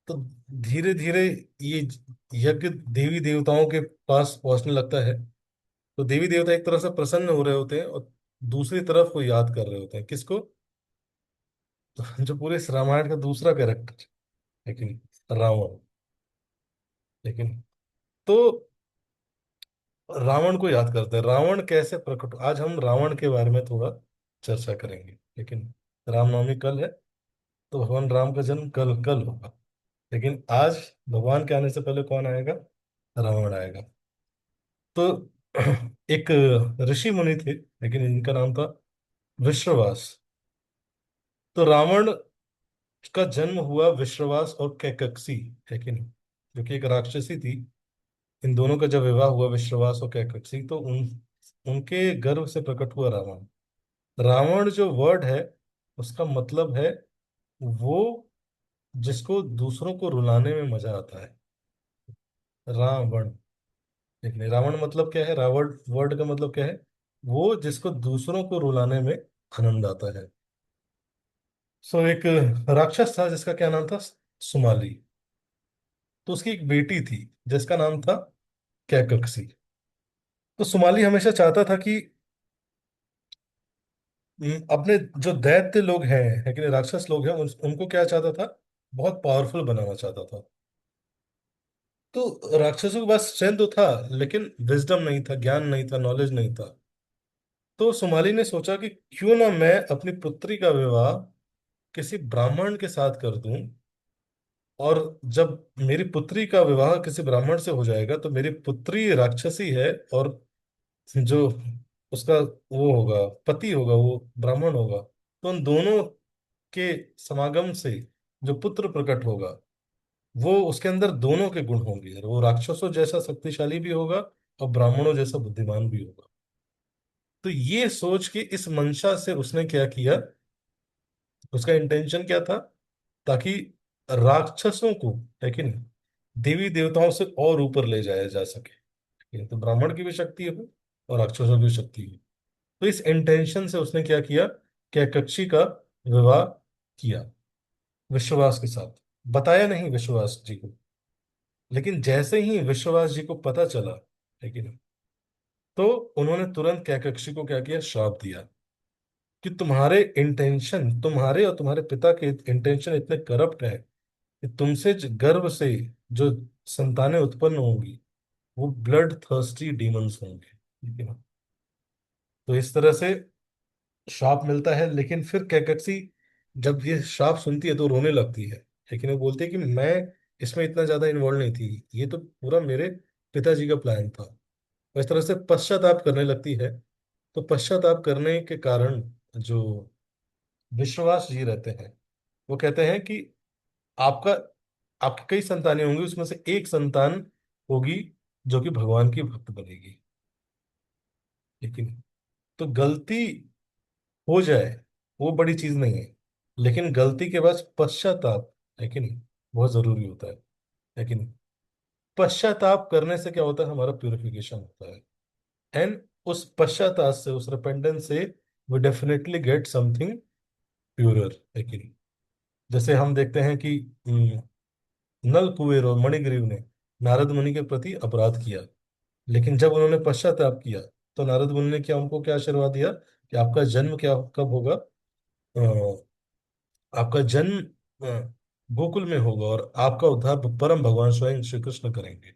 तो धीरे धीरे ये यज्ञ देवी देवताओं के पास पहुंचने लगता है। तो देवी देवता एक तरफ से प्रसन्न हो रहे होते हैं और दूसरी तरफ को याद कर रहे होते हैं किसको? जो पूरे इस रामायण का दूसरा कैरेक्टर, लेकिन रावण। लेकिन तो रावण को याद करते हैं, रावण कैसे प्रकट। आज हम रावण के बारे में थोड़ा चर्चा करेंगे, लेकिन रामनवमी कल है, तो भगवान राम का जन्म कल कल होगा। लेकिन आज भगवान के आने से पहले कौन आएगा? रावण आएगा। तो एक ऋषि मुनि थे, लेकिन इनका नाम था विश्रवास। तो रावण का जन्म हुआ विश्रवास और कैकसी, है कि नहीं, जो कि एक राक्षसी थी। इन दोनों का जब विवाह हुआ, विश्रवास और कैकसी, तो उनके गर्भ से प्रकट हुआ रावण। रावण जो वर्ड है, उसका मतलब है वो जिसको दूसरों को रुलाने में मजा आता है। रावण। ठीक नहीं, रावण मतलब क्या है? रावण वर्ड का मतलब क्या है? वो जिसको दूसरों को रुलाने में आनंद आता है। सो एक राक्षस था जिसका क्या नाम था? सुमाली। तो उसकी एक बेटी थी जिसका नाम था कैकसी। तो सुमाली हमेशा चाहता था कि अपने जो दैत्य लोग हैं, है कि नहीं, राक्षस लोग हैं, उनको क्या चाहता था? बहुत पावरफुल बनाना चाहता था। तो राक्षसों के पास स्ट्रेंथ तो था, लेकिन विजडम नहीं था, ज्ञान नहीं था, नॉलेज नहीं था। तो सुमाली ने सोचा कि क्यों ना मैं अपनी पुत्री का विवाह किसी ब्राह्मण के साथ कर दूं। और जब मेरी पुत्री का विवाह किसी ब्राह्मण से हो जाएगा तो मेरी पुत्री राक्षसी है, और जो उसका वो होगा, पति होगा, वो ब्राह्मण होगा। तो उन दोनों के समागम से जो पुत्र प्रकट होगा, वो उसके अंदर दोनों के गुण होंगे, वो राक्षसों जैसा शक्तिशाली भी होगा और ब्राह्मणों जैसा बुद्धिमान भी होगा। तो ये सोच के इस मंशा से उसने क्या किया, उसका इंटेंशन क्या था? ताकि राक्षसों को, है कि नहीं, देवी देवताओं से और ऊपर ले जाया जा सके। ये तो ब्राह्मण की भी शक्ति हो और राक्षसों की भी शक्ति हो। तो इस इंटेंशन से उसने क्या किया, कैकक्षी का विवाह किया विश्वास के साथ। बताया नहीं विश्वास जी को, लेकिन जैसे ही विश्वास जी को पता चला, है कि नहीं, तो उन्होंने तुरंत कैकक्षी को क्या किया, श्राप दिया कि तुम्हारे इंटेंशन, तुम्हारे और तुम्हारे पिता के इंटेंशन इतने करप्ट है कि तुमसे गर्भ से जो संतानें उत्पन्न होंगी, वो ब्लड थर्स्टी डीमंस होंगे। ठीक है ना? तो इस तरह से श्राप मिलता है। लेकिन फिर कैकक्सी जब ये श्राप सुनती है तो रोने लगती है, लेकिन वो बोलती है कि मैं इसमें इतना ज्यादा इन्वॉल्व नहीं थी, ये तो पूरा मेरे पिताजी का प्लान था। और इस तरह से पश्चाताप करने लगती है। तो पश्चाताप करने के कारण जो विश्वास जी रहते हैं, वो कहते हैं कि आपका आपकी कई संतानें होंगी, उसमें से एक संतान होगी जो कि भगवान की भक्त बनेगी। लेकिन तो गलती हो जाए वो बड़ी चीज नहीं है, लेकिन गलती के बाद पश्चाताप, है कि नहीं, बहुत जरूरी होता है कि नहीं? पश्चाताप करने से क्या होता है? हमारा प्यूरिफिकेशन होता है। एंड उस पश्चाताप से, उस रिपेंटेंस से, we definitely get something purer, है कि नहीं? जैसे हम देखते हैं कि नल कुबेर और मणिग्रीव ने नारद मुनि के प्रति अपराध किया, लेकिन जब उन्होंने पश्चाताप किया तो नारद मुनि ने क्या, उनको क्या आशीर्वाद दिया कि आपका जन्म क्या कब होगा? आपका जन्म गोकुल में होगा और आपका उद्धार परम भगवान स्वयं श्री कृष्ण करेंगे।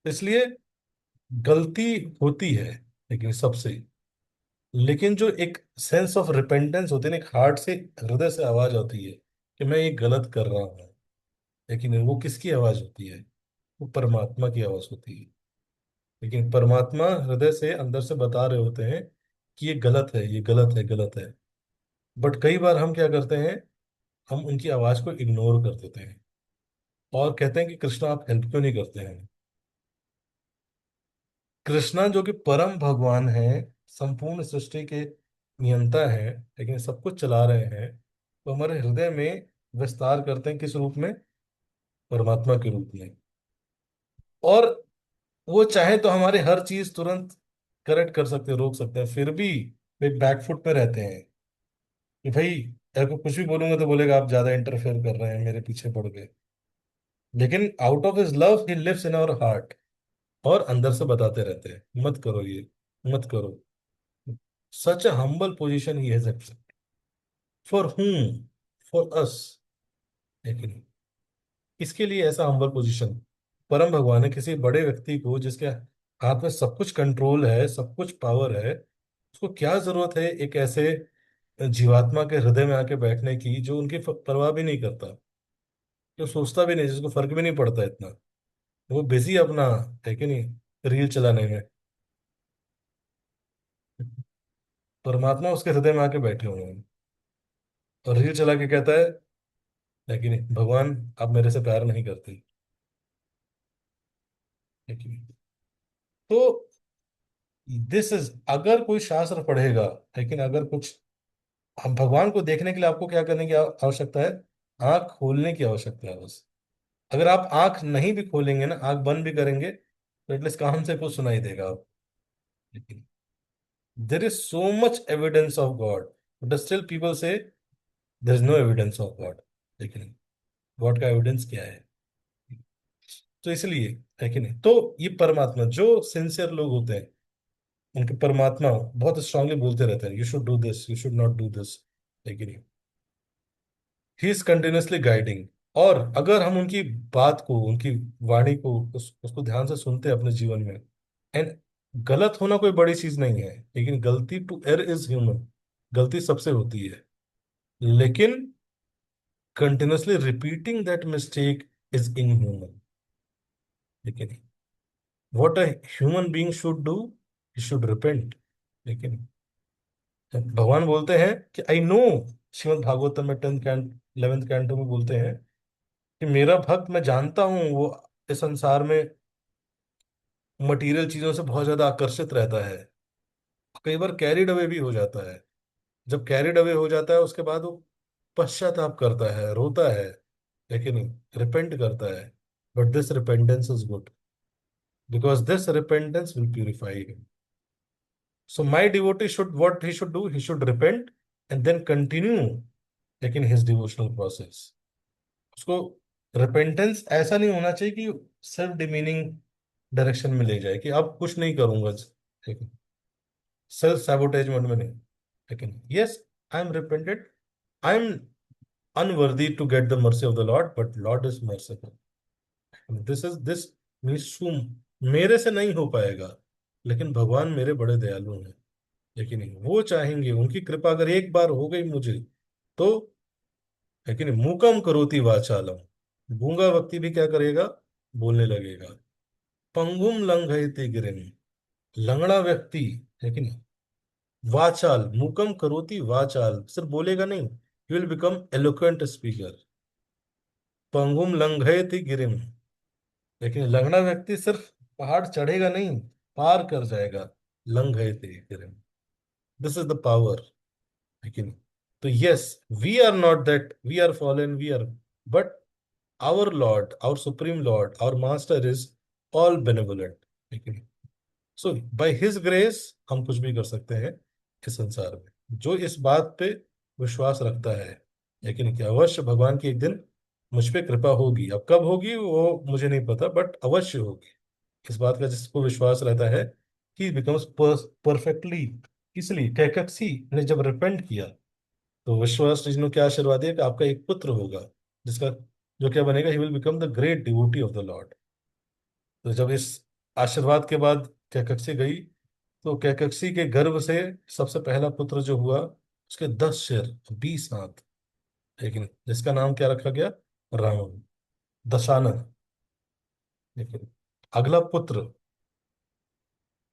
इसलिए गलती होती है, लेकिन सबसे, लेकिन जो एक सेंस ऑफ रिपेंटेंस होती है ना, एक हार्ट से, हृदय से आवाज आती है कि मैं ये गलत कर रहा हूँ, लेकिन वो किसकी आवाज होती है? वो परमात्मा की आवाज होती है। लेकिन परमात्मा हृदय से, अंदर से बता रहे होते हैं कि ये गलत है, ये गलत है, गलत है। बट कई बार हम क्या करते हैं, हम उनकी आवाज को इग्नोर कर देते हैं और कहते हैं कि कृष्णा आप हेल्प क्यों नहीं करते हैं? कृष्णा जो कि परम भगवान है, संपूर्ण सृष्टि के नियंता है, लेकिन सब कुछ चला रहे हैं, तो हमारे हृदय में विस्तार करते हैं किस रूप में? परमात्मा के रूप में। और वो चाहे तो हमारे हर चीज तुरंत करेक्ट कर सकते हैं, रोक सकते हैं, फिर भी वे बैकफुट पे रहते हैं कि भाई, अगर कुछ भी बोलूंगा तो बोलेगा आप ज्यादा इंटरफेयर कर रहे हैं, मेरे पीछे पड़ गए। लेकिन out of his love he lives in our heart, और अंदर से बताते रहते हैं मत करो ये, मत करो। Such a humble position he has accept, for whom, for us. लेकिन किसके लिए ऐसा हम्बल पोजीशन? परम भगवान ने किसी बड़े व्यक्ति को, जिसके हाथ में सब कुछ कंट्रोल है, सब कुछ पावर है, उसको क्या जरूरत है एक ऐसे जीवात्मा के हृदय में आके बैठने की जो उनकी परवाह भी नहीं करता, जो सोचता भी नहीं, जिसको फर्क भी नहीं पड़ता इतना, वो बिजी अपना, है कि नहीं, रील चलाने में। परमात्मा उसके हृदय में आके बैठे हुए हैं और रील चला के कहता है कि नहीं भगवान आप मेरे से प्यार नहीं करते, है कि नहीं? तो दिस इज, अगर कोई शास्त्र पढ़ेगा, लेकिन अगर कुछ, हम भगवान को देखने के लिए आपको क्या करने की आवश्यकता है? आंख खोलने की आवश्यकता है बस। अगर आप आंख नहीं भी खोलेंगे ना, आंख बंद भी करेंगे, तो एटलीस्ट कान से कुछ सुनाई देगा आप। लेकिन there is so much evidence of God, but still people say there is no evidence of God. लेकिन गॉड का एविडेंस क्या है? तो इसलिए, है कि नहीं, तो ये परमात्मा जो सिंसियर लोग होते हैं, उनके परमात्मा बहुत स्ट्रांगली बोलते रहते हैं, you should do this, you should not do this, है कि नहीं। He is continuously guiding. और अगर हम उनकी बात को, उनकी वाणी को, उसको ध्यान से सुनते हैं अपने जीवन में, एंड गलत होना कोई बड़ी चीज नहीं है, लेकिन गलती, टू एयर इज ह्यूमन, गलती सबसे होती है, लेकिन continuously repeating that mistake is inhuman. लेकिन what a human being should do, he should repent. लेकिन भगवान बोलते हैं कि आई नो, श्रीमद् भागवतम में 10th कैंट 11th कैंटो में बोलते हैं कि मेरा भक्त, मैं जानता हूं वो इस संसार में मटेरियल चीजों से बहुत ज्यादा आकर्षित रहता है, कई बार कैरिड अवे भी हो जाता है। जब कैरिड अवे हो जाता है उसके बाद वो पश्चाताप करता है, रोता है, लेकिन रिपेंट करता है। But this repentance is good, because this repentance will purify him. So my devotee should, what he should do, he should repent and then continue, लेकिन हिज डिवोशनल प्रोसेस, उसको रिपेंटेंस ऐसा नहीं होना चाहिए कि सेल्फ डिमीनिंग डायरेक्शन में ले जाए कि अब कुछ नहीं करूंगा, लेकिन सेल्फ सैबोटेज मोड में नहीं। लेकिन yes, I am repented, I am unworthy to get the mercy of the Lord, but Lord is merciful. This is this means to, मेरे से नहीं हो पाएगा, लेकिन भगवान मेरे बड़े दयालु हैं। लेकिन वो चाहेंगे, उनकी कृपा अगर एक बार हो गई मुझे, तो, लेकिन मूकम करोति वाचालम, गूंगा व्यक्ति भी क्या करेगा? बोलने लगेगा। पंगुम लंघयते गिरिम, लंगड़ा व्यक्ति, लेकिन वाचाल, मूकम करोति वाचाल, सिर्फ बोलेगा नहीं, he will become eloquent speaker. पंगुम लंघयते गिरिम, लेकिन लंगड़ा व्यक्ति सिर्फ पहाड़ चढ़ेगा नहीं, पार कर जाएगा। लंघयते गिरिम, दिस इज द पावर। लेकिन तो yes, we are not that, we are fallen, we are, but our Lord, our Supreme Lord, our Master is all benevolent। लेकिन सो बाय हिज ग्रेस हम कुछ भी कर सकते हैं इस संसार में। जो इस बात पे विश्वास रखता है, लेकिन कि अवश्य भगवान की एक दिन मुझ पे कृपा होगी, अब कब होगी वो मुझे नहीं पता, बट अवश्य होगी। इस बात का जिसको विश्वास रहता है कि बिकम्स परफेक्टली। इसलिए कैकसी ने जब रिपेंट किया, तो विश्वास जी ने क्या आशीर्वाद दिया कि आपका एक पुत्र होगा, जिसका, जो क्या बनेगा, ही will become the great devotee of the Lord. तो जब इस आशीर्वाद के बाद कैकसी गई, तो कैकसी के गर्भ से सबसे पहला पुत्र जो हुआ, उसके 10 सिर, 20 हाथ, लेकिन जिसका नाम क्या रखा गया? राम, दशानन। लेकिन अगला पुत्र,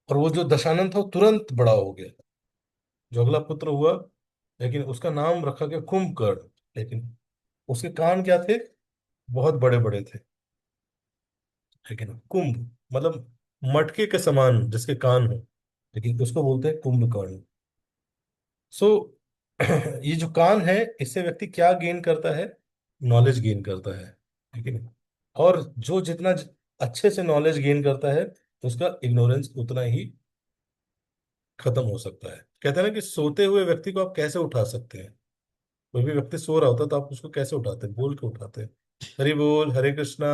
और वो जो दशानन था वो तुरंत बड़ा हो गया। जो अगला पुत्र हुआ, लेकिन उसका नाम रखा गया कुंभकर्ण। लेकिन उसके कान क्या थे? बहुत बड़े बड़े थे। लेकिन कुंभ मतलब मटके के समान जिसके कान हो, लेकिन उसको बोलते हैं कुंभकर्ण। सो ये जो कान है, इससे व्यक्ति क्या गेन करता है? नॉलेज गेन करता है। लेकिन और जो जितना अच्छे से नॉलेज गेन करता है, उसका इग्नोरेंस उतना ही खत्म हो सकता है। कहते हैं ना कि सोते हुए व्यक्ति को आप कैसे उठा सकते हैं? कोई भी व्यक्ति सो रहा होता है तो आप उसको कैसे उठाते हैं? बोल के उठाते हैं। हरि बोल, हरे कृष्णा।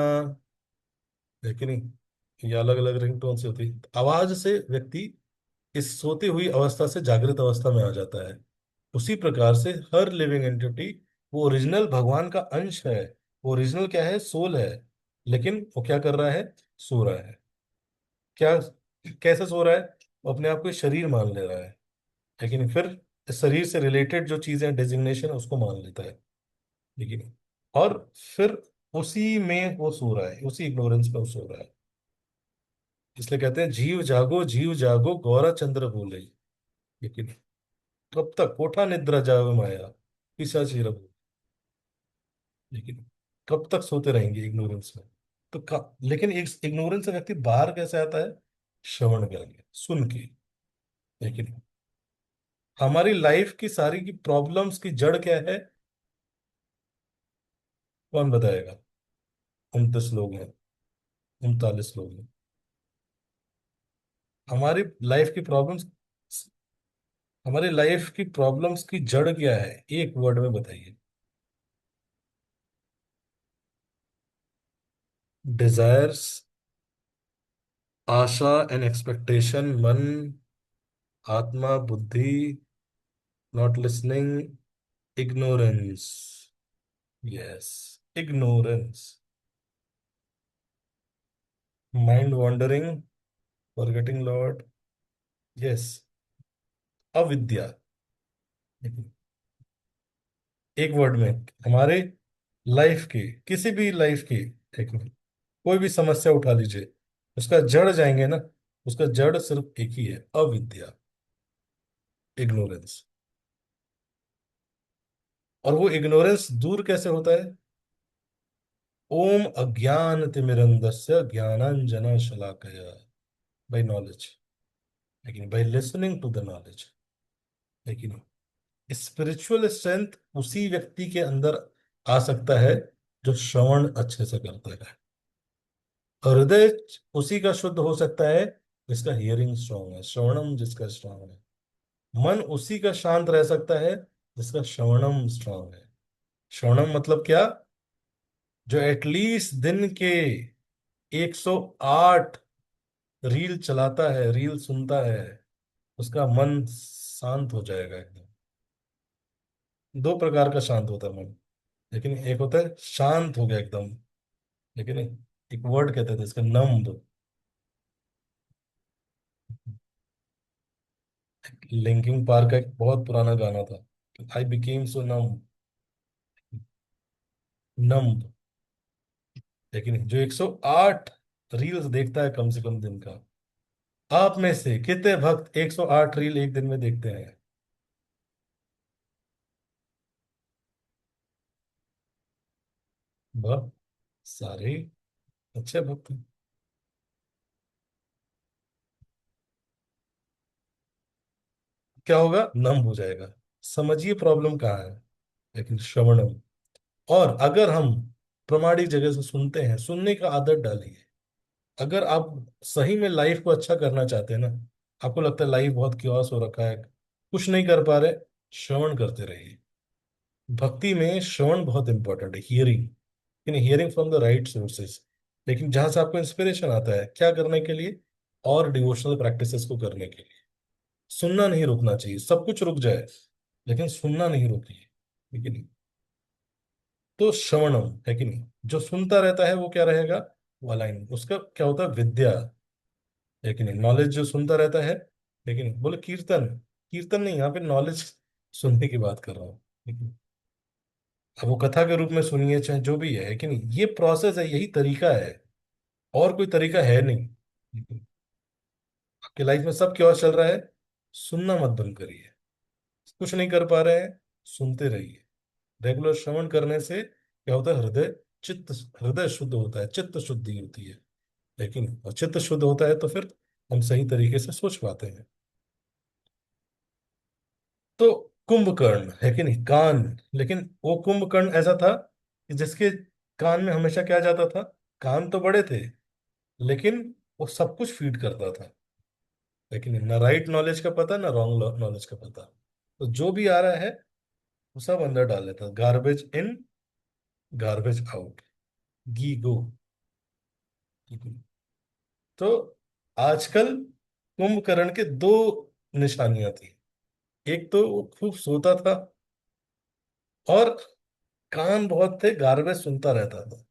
है कि नहीं? ये अलग अलग रिंगटोन से होती है। आवाज से व्यक्ति इस सोती हुई अवस्था से जागृत अवस्था में आ जाता है। उसी प्रकार से हर लिविंग एंटिटी वो ओरिजिनल भगवान का अंश है। वो ओरिजिनल क्या है? सोल है। लेकिन वो क्या कर रहा है? सो रहा है। क्या? कैसे सो रहा है? वो अपने आप को शरीर मान ले रहा है। लेकिन फिर इस शरीर से रिलेटेड जो चीजें डेजिग्नेशन है उसको मान लेता है। लेकिन और फिर उसी में वो सो रहा है, उसी इग्नोरेंस में वो सो रहा है। इसलिए कहते हैं जीव जागो गौरा चंद्र बोले। लेकिन कब तक कोठा निद्रा जावे माया, पिशाची रहो। लेकिन कब तक सोते रहेंगे इग्नोरेंस में? तो लेकिन एक इग्नोरेंस से व्यक्ति बाहर कैसे आता है? श्रवण करके, सुन के। लेकिन हमारी लाइफ की सारी की प्रॉब्लम्स की जड़ क्या है? कौन बताएगा? 29 लोग हैं, 39 लोग हैं। हमारी लाइफ की प्रॉब्लम्स हमारी लाइफ की प्रॉब्लम्स की जड़ क्या है? एक वर्ड में बताइए। डिजायर्स, आशा एंड एक्सपेक्टेशन, मन, आत्मा, बुद्धि, not listening, ignorance. Yes, ignorance. Mind wandering, forgetting Lord. Yes, अविद्या। एक वर्ड में हमारे लाइफ की, किसी भी लाइफ की, एक मिनट, कोई भी समस्या उठा लीजिए, उसका जड़ जाएंगे ना? उसका जड़ सिर्फ एक ही है, अविद्या, इग्नोरेंस। और वो इग्नोरेंस दूर कैसे होता है? ओम अज्ञान तिमिरंधस्य ज्ञानांजना शलाकया, बाय नॉलेज। लेकिन by listening to the knowledge. लेकिन स्पिरिचुअल स्ट्रेंथ उसी व्यक्ति के अंदर आ सकता है जो श्रवण अच्छे से करता है। हृदय उसी का शुद्ध हो सकता है जिसका हियरिंग स्ट्रांग है, श्रवणम जिसका स्ट्रांग है। मन उसी का शांत रह सकता है जिसका श्रवणम स्ट्रांग है। श्रवणम मतलब क्या? जो एटलीस्ट दिन के 108 रील चलाता है, रील सुनता है, उसका मन शांत हो जाएगा एकदम। दो प्रकार का शांत होता है मन। लेकिन एक होता है शांत हो गया एकदम। लेकिन एक वर्ड कहते थे इसका, नम्ब। लिंकिंग पार्क का एक बहुत पुराना गाना था, I became so num. Numb. लेकिन जो 108 रील्स देखता है कम से कम दिन का, आप में से कितने भक्त 108 रील एक दिन में देखते हैं? बहुत सारे अच्छे भक्त हैं। क्या होगा? नम हो जाएगा। समझिए प्रॉब्लम कहाँ है। लेकिन श्रवणम। और अगर हम प्रामाणिक जगह से सुनते हैं, सुनने का आदत डालिए। अगर आप सही में लाइफ को अच्छा करना चाहते हैं ना, आपको लगता है लाइफ बहुत क्योस हो रखा है, कुछ नहीं कर पा रहे, श्रवण करते रहिए। भक्ति में श्रवण बहुत इंपॉर्टेंट है, hearing, in hearing from the right sources. लेकिन जहां से आपको इंस्पिरेशन आता है क्या करने के लिए? और डिवोशनल प्रैक्टिसेस को करने के लिए। सुनना नहीं रुकना चाहिए, सब कुछ रुक जाए लेकिन सुनना नहीं रोकिए। ठीक है नहीं? तो श्रवणम, है कि नहीं? जो सुनता रहता है वो क्या रहेगा? वो अलाइन, उसका क्या होता है? विद्या। है कि नहीं? नॉलेज जो सुनता रहता है। लेकिन बोले कीर्तन, कीर्तन नहीं, यहाँ पे नॉलेज सुनने की बात कर रहा हूँ। लेकिन अब वो कथा के रूप में सुनिए चाहे जो भी है कि नहीं, ये प्रोसेस है, यही तरीका है। और कोई तरीका है नहीं। आपकी लाइफ में सब क्या चल रहा है? सुनना मत बंद करिए। कुछ नहीं कर पा रहे हैं, सुनते रहिए। रेगुलर श्रवण करने से क्या होता है? हृदय शुद्ध होता है, चित्त शुद्धि होती है। लेकिन और चित्त शुद्ध होता है तो फिर हम सही तरीके से सोच पाते हैं। तो कुंभकर्ण, है कि नहीं? कान। लेकिन वो कुंभकर्ण ऐसा था कि जिसके कान में हमेशा क्या जाता था? कान तो बड़े थे लेकिन वो सब कुछ फीड करता था। लेकिन ना राइट नॉलेज का पता ना रॉन्ग नॉलेज का पता। तो जो भी आ रहा है वो सब अंदर डाल लेता, गार्बेज इन गार्बेज आउट। गी गो। तो आजकल कुंभकर्ण के दो निशानियां थी। एक तो वो खूब सोता था, और कान बहुत थे, गार्बेज सुनता रहता था।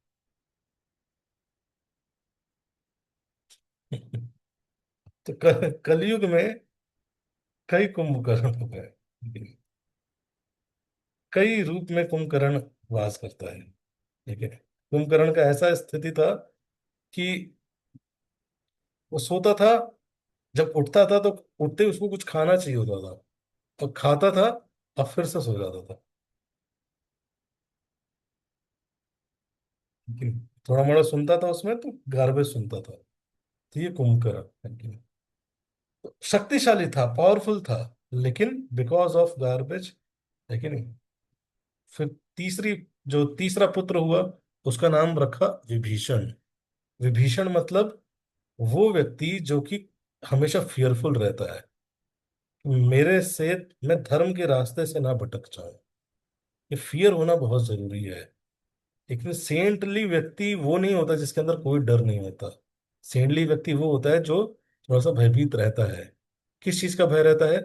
तो कलयुग में कई कुंभकर्ण हो गए। कई रूप में कुंभकर्ण वास करता है। ठीक है, कुंभकर्ण का ऐसा स्थिति था कि वो सोता था, जब उठता था तो उठते ही उसको कुछ खाना चाहिए होता था, और खाता था, और फिर से सो जाता था। लेकिन थोड़ा मोड़ा सुनता था उसमें, तो गार्बेज सुनता था। तो ये कुंभकर्ण है। शक्तिशाली था, पावरफुल था, लेकिन बिकॉज ऑफ गार्बेज, है कि नहीं। फिर तीसरी जो तीसरा पुत्र हुआ, उसका नाम रखा विभीषण। विभीषण मतलब वो व्यक्ति जो कि हमेशा फियरफुल रहता है, मेरे से मैं धर्म के रास्ते से ना भटक जाऊं। ये फियर होना बहुत जरूरी है। लेकिन सेंटली व्यक्ति वो नहीं होता जिसके अंदर कोई डर नहीं होता। सेंटली व्यक्ति वो होता है जो थोड़ा सा भयभीत रहता है। किस चीज का भय रहता है?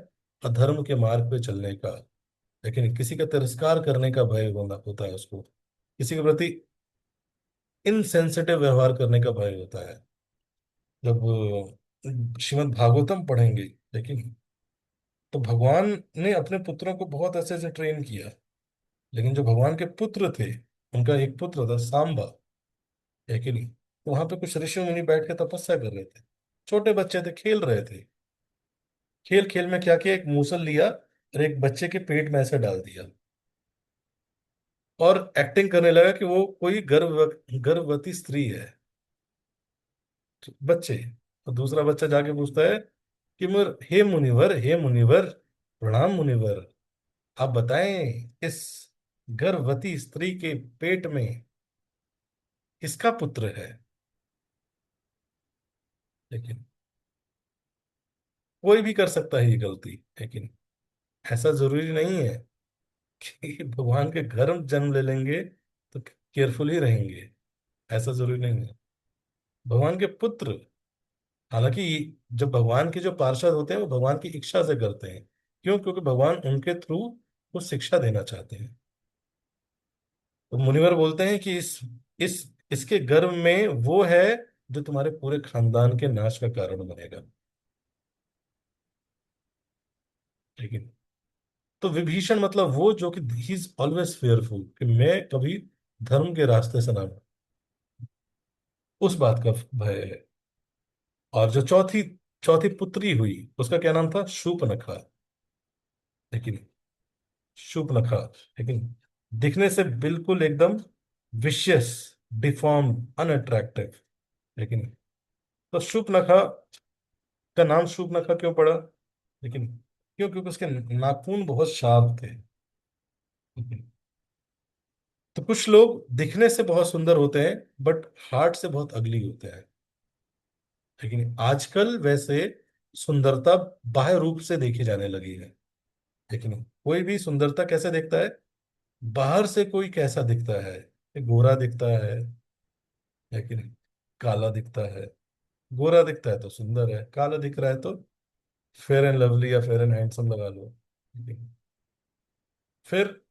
अधर्म के मार्ग पे चलने का। लेकिन किसी का तिरस्कार करने का भय होना होता है उसको, किसी के प्रति इनसेंसिटिव व्यवहार करने का भय होता है। जब श्रीमद् भागवतम पढ़ेंगे, लेकिन तो भगवान ने अपने पुत्रों को बहुत अच्छे से ट्रेन किया। लेकिन जो भगवान के पुत्र थे, उनका एक पुत्र था सांबा, है कि नहीं। तो वहां पे कुछ ऋषि मुनि बैठ के तपस्या कर रहे थे। छोटे बच्चे थे, खेल रहे थे। खेल खेल में क्या किया, एक मूसल लिया और एक बच्चे के पेट में ऐसे डाल दिया, और एक्टिंग करने लगा कि वो कोई गर्भवती स्त्री है। तो बच्चे, और दूसरा बच्चा जाके पूछता है कि मुर हे मुनिवर, प्रणाम मुनिवर, आप बताएं इस गर्भवती स्त्री के पेट में किसका पुत्र है। लेकिन कोई भी कर सकता है ये गलती, लेकिन ऐसा जरूरी नहीं है कि भगवान के घर में जन्म ले लेंगे तो केयरफुल ही रहेंगे। ऐसा जरूरी नहीं है। भगवान के पुत्र, हालांकि जब भगवान के जो पार्षद होते हैं वो भगवान की इच्छा से करते हैं। क्यों? क्योंकि भगवान उनके थ्रू कुछ शिक्षा देना चाहते हैं। तो मुनिवर बोलते हैं कि इस इसके गर्भ में वो है जो तुम्हारे पूरे खानदान के नाश का कारण बनेगा। ठीक है। तो विभीषण मतलब वो जो कि ही इज ऑलवेज फेयरफुल, कि मैं कभी धर्म के रास्ते से ना बढ़ूं। उस बात का भय है। और जो चौथी चौथी पुत्री हुई, उसका क्या नाम था? शूर्पणखा। लेकिन शूर्पणखा, लेकिन दिखने से बिल्कुल एकदम विशियस, डिफॉर्म, अनअट्रैक्टिव। लेकिन तो शूर्पणखा का नाम शूर्पणखा क्यों पड़ा? लेकिन क्यों? क्योंकि उसके नाखून बहुत शार्प थे। तो कुछ लोग दिखने से बहुत सुंदर होते हैं, बट हार्ट से बहुत अगली होते हैं। लेकिन आजकल वैसे सुंदरता बाह्य रूप से देखी जाने लगी है। लेकिन कोई भी सुंदरता कैसे दिखता है? बाहर से कोई कैसा दिखता है? ये गोरा दिखता है, लेकिन काला दिखता है। गोरा दिखता है तो सुंदर है, काला दिख रहा है तो फेयर एंड लवली या फेयर एंड हैंडसम लगा लो। फिर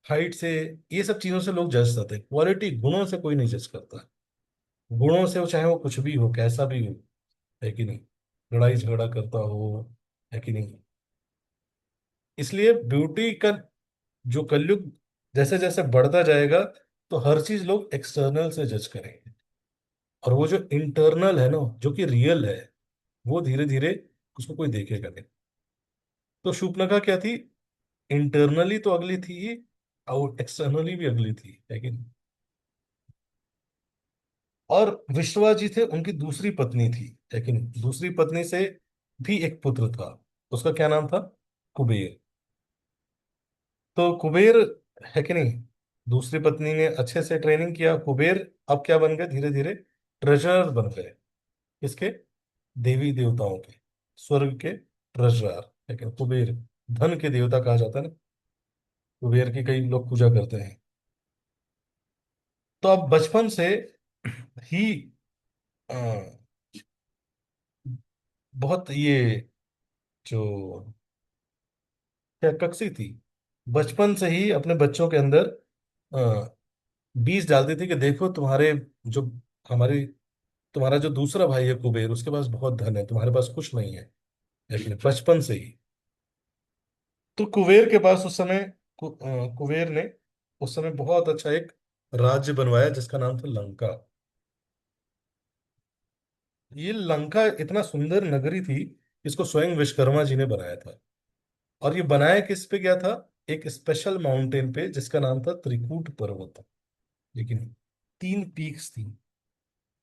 हाइट से, ये सब चीजों से लोग जज करते हैं। क्वालिटी, गुणों से कोई नहीं जज करता। गुणों से वो चाहे वो कुछ भी हो, कैसा भी हो, है कि नहीं, लड़ाई झगड़ा करता हो, है कि नहीं। इसलिए ब्यूटी का जो कलयुग जैसे जैसे बढ़ता जाएगा, तो हर चीज लोग एक्सटर्नल से जज करेंगे, और वो जो इंटरनल है ना, जो कि रियल है, वो धीरे धीरे उसको कोई देखेगा नहीं। तो शूर्पणखा क्या थी? इंटरनली तो अगली थी ही, और एक्सटर्नली भी अगली थी, लेकिन और विश्वा जी थे उनकी दूसरी पत्नी थी। लेकिन दूसरी पत्नी से भी एक पुत्र था। उसका क्या नाम था? कुबेर। तो कुबेर, है कि नहीं, दूसरी पत्नी ने अच्छे से ट्रेनिंग किया। कुबेर अब क्या बन गए? धीरे धीरे ट्रेजरर बन गए। किसके? देवी देवताओं के, स्वर्ग के ट्रेजरर। लेकिन कुबेर धन के देवता, कहा जाता है ना। कुबेर की कई लोग पूजा करते हैं। तो अब बचपन से ही अ, बहुत ये जो क्या कक्षी थी, बचपन से ही अपने बच्चों के अंदर अ, बीज डालती थी कि देखो तुम्हारे जो हमारी तुम्हारा जो दूसरा भाई है कुबेर, उसके पास बहुत धन है, तुम्हारे पास कुछ नहीं है। लेकिन बचपन से ही तो कुबेर के पास उस समय कुबेर ने उस समय बहुत अच्छा एक राज्य बनवाया जिसका नाम था लंका। ये लंका इतना सुंदर नगरी थी, इसको स्वयं विश्वकर्मा जी ने बनाया था। और ये बनाया किस पे गया था? एक स्पेशल माउंटेन पे जिसका नाम था त्रिकूट पर्वत। लेकिन 3 पीक्स थी।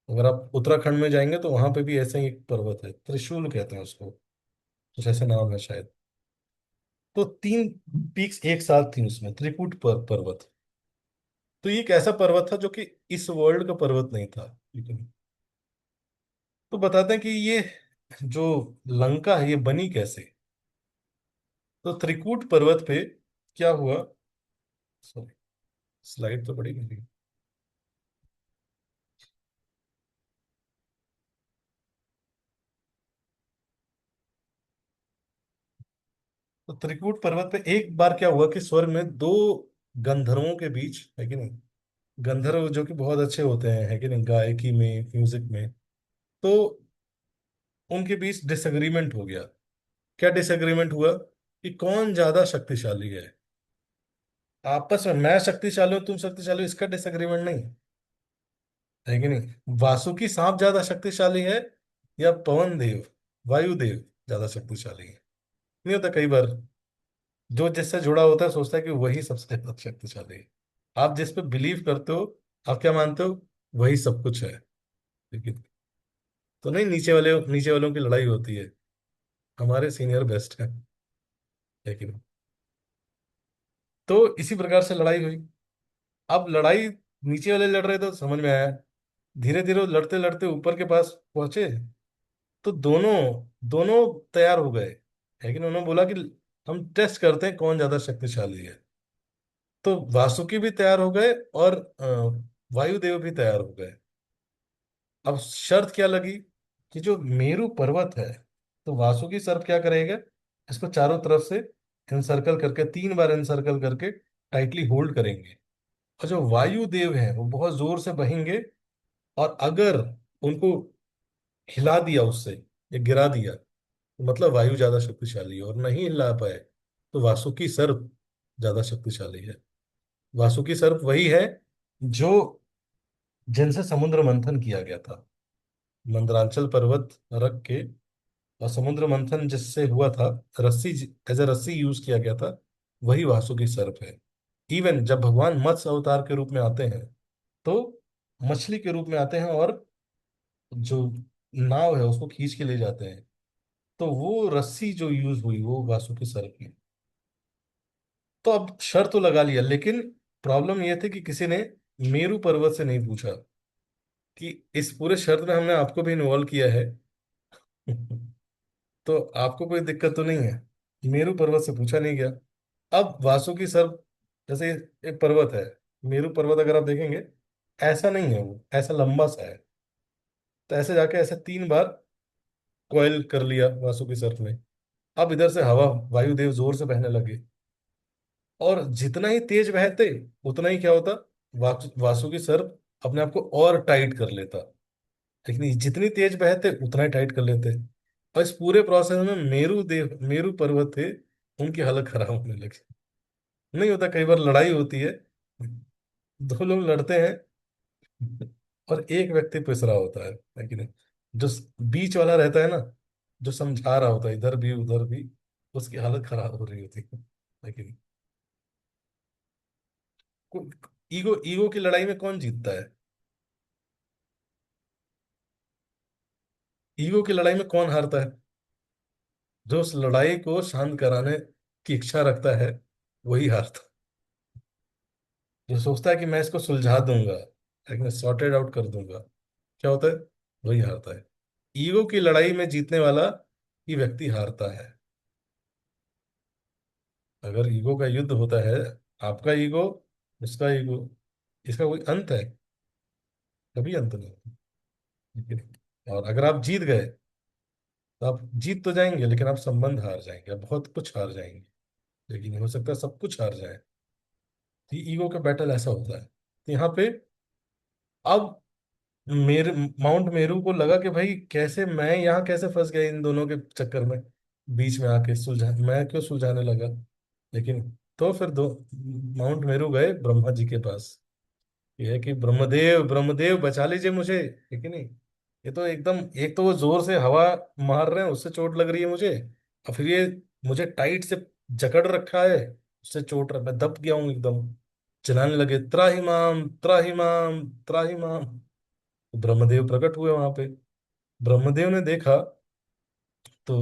अगर आप उत्तराखंड में जाएंगे तो वहां पे भी ऐसा ही एक पर्वत है, त्रिशूल कहते हैं उसको, कुछ ऐसा नाम है शायद। तो 3 पीक्स एक साथ थी उसमें, त्रिकूट पर्वत। तो ये एक ऐसा पर्वत था जो कि इस वर्ल्ड का पर्वत नहीं था। लेकिन तो बताते हैं कि ये जो लंका है ये बनी कैसे। तो त्रिकूट पर्वत पे क्या हुआ, सॉरी स्लाइड तो बड़ी मेरी। तो त्रिकूट पर्वत पे एक बार क्या हुआ कि स्वर्ग में दो गंधर्वों के बीच, है कि नहीं, गंधर्व जो कि बहुत अच्छे होते हैं, है कि नहीं, गायकी में, म्यूजिक में। तो उनके बीच डिसएग्रीमेंट हो गया। क्या डिसएग्रीमेंट हुआ? कि कौन ज्यादा शक्तिशाली है। आपस में मैं शक्तिशाली हूं तुम शक्तिशाली हो, इसका डिसएग्रीमेंट नहीं, है कि नहीं। वासुकी सांप ज्यादा शक्तिशाली है या पवन देव, वायुदेव ज्यादा शक्तिशाली है। नहीं होता कई बार, जो जिससे जुड़ा होता है सोचता है कि वही सबसे ज्यादा शक्तिशाली है। आप जिस पे बिलीव करते हो, आप क्या मानते हो, वही सब कुछ है। लेकिन तो नहीं, नीचे वालों की लड़ाई होती है, हमारे सीनियर बेस्ट है। लेकिन तो इसी प्रकार से लड़ाई हुई। अब लड़ाई नीचे वाले लड़ रहे थे तो समझ में आया। धीरे धीरे वो लड़ते लड़ते ऊपर के पास पहुंचे। तो दोनों दोनों तैयार हो गए। लेकिन उन्होंने बोला कि हम टेस्ट करते हैं कौन ज्यादा शक्तिशाली है। तो वासुकी भी तैयार हो गए और वायुदेव भी तैयार हो गए। अब शर्त क्या लगी कि जो मेरु पर्वत है, तो वासुकी सर्प क्या करेगा, इसको चारों तरफ से इनसर्कल करके 3 बार इनसर्कल करके टाइटली होल्ड करेंगे। और जो वायुदेव हैं वो बहुत जोर से बहेंगे। और अगर उनको हिला दिया उससे या गिरा दिया तो मतलब वायु ज्यादा शक्तिशाली है, और नहीं हिला पाए तो वासुकी सर्प ज्यादा शक्तिशाली है। वासुकी सर्प वही है जो जिनसे समुद्र मंथन किया गया था, मंदरांचल पर्वत रख के। और समुद्र मंथन जिससे हुआ था, रस्सी, एज ए रस्सी यूज किया गया था, वही वासुकी सर्प है। इवन जब भगवान मत्स्य अवतार के रूप में आते हैं तो मछली के रूप में आते हैं, और जो नाव है उसको खींच के ले जाते हैं। तो वो रस्सी जो यूज हुई वो वासुकी सर्प की। तो अब शर्त तो लगा लिया, लेकिन प्रॉब्लम यह थी कि किसी ने मेरू पर्वत से नहीं पूछा कि इस पूरे शर्त में हमने आपको भी इन्वॉल्व किया है। तो आपको कोई दिक्कत तो नहीं है। मेरू पर्वत से पूछा नहीं गया। अब वासुकी सर्प जैसे एक पर्वत है, मेरू पर्वत अगर आप देखेंगे ऐसा नहीं है, वो ऐसा लंबा सा है। तो ऐसे जाके ऐसे 3 बार कॉइल कर लिया वासुकी सर्प ने। अब इधर से हवा, वायुदेव जोर से बहने लगे। और जितना ही तेज बहते उतना ही क्या होता, वासुकी सर्प अपने आप को और टाइट कर लेता। लेकिन ये जितनी तेज बहते उतना ही टाइट कर लेते। और इस पूरे प्रोसेस में मेरू पर्वत थे, उनकी हालत खराब होने लगी। नहीं होता कई बार लड़ाई होती है, दो लोग लड़ते हैं और एक व्यक्ति पिस रहा होता है। लेकिन जो बीच वाला रहता है ना, जो समझा रहा होता है इधर भी उधर भी, उसकी हालत खराब हो रही होती है। लेकिन ईगो ईगो की लड़ाई में कौन जीतता है? ईगो की लड़ाई में कौन हारता है? जो उस लड़ाई को शांत कराने की इच्छा रखता है वही हारता। जो सोचता है कि मैं इसको सुलझा दूंगा, लेकिन सॉर्टेड आउट कर दूंगा, क्या होता है, वही हारता है। ईगो की लड़ाई में जीतने वाला ही व्यक्ति हारता है। अगर ईगो का युद्ध होता है, आपका ईगो, उसका ईगो, इसका कोई अंत है? कभी अंत नहीं होता। ठीक है? और अगर आप जीत गए तो आप जीत तो जाएंगे, लेकिन आप संबंध हार जाएंगे, आप बहुत कुछ हार जाएंगे। लेकिन हो सकता है सब कुछ हार जाए। तो ईगो का बैटल ऐसा होता है। तो यहाँ पे अब मेरे माउंट मेरू को लगा कि भाई कैसे मैं यहाँ कैसे फंस गया इन दोनों के चक्कर में, बीच में आके सुलझा, मैं क्यों सुलझाने लगा। लेकिन तो फिर दो माउंट मेरू गए ब्रह्मा जी के पास। ये है कि ब्रह्मदेव ब्रह्मदेव बचा लीजिए मुझे, है कि नहीं। ये तो एकदम, एक तो वो जोर से हवा मार रहे हैं उससे चोट लग रही है मुझे, और फिर ये मुझे टाइट से जकड़ रखा है, उससे चोट मैं दब गया हूँ एकदम। चिल्लाने लगे त्राहिमाम त्राहिमाम त्राहिमाम। ब्रह्मदेव प्रकट हुए वहां पे। ब्रह्मदेव ने देखा तो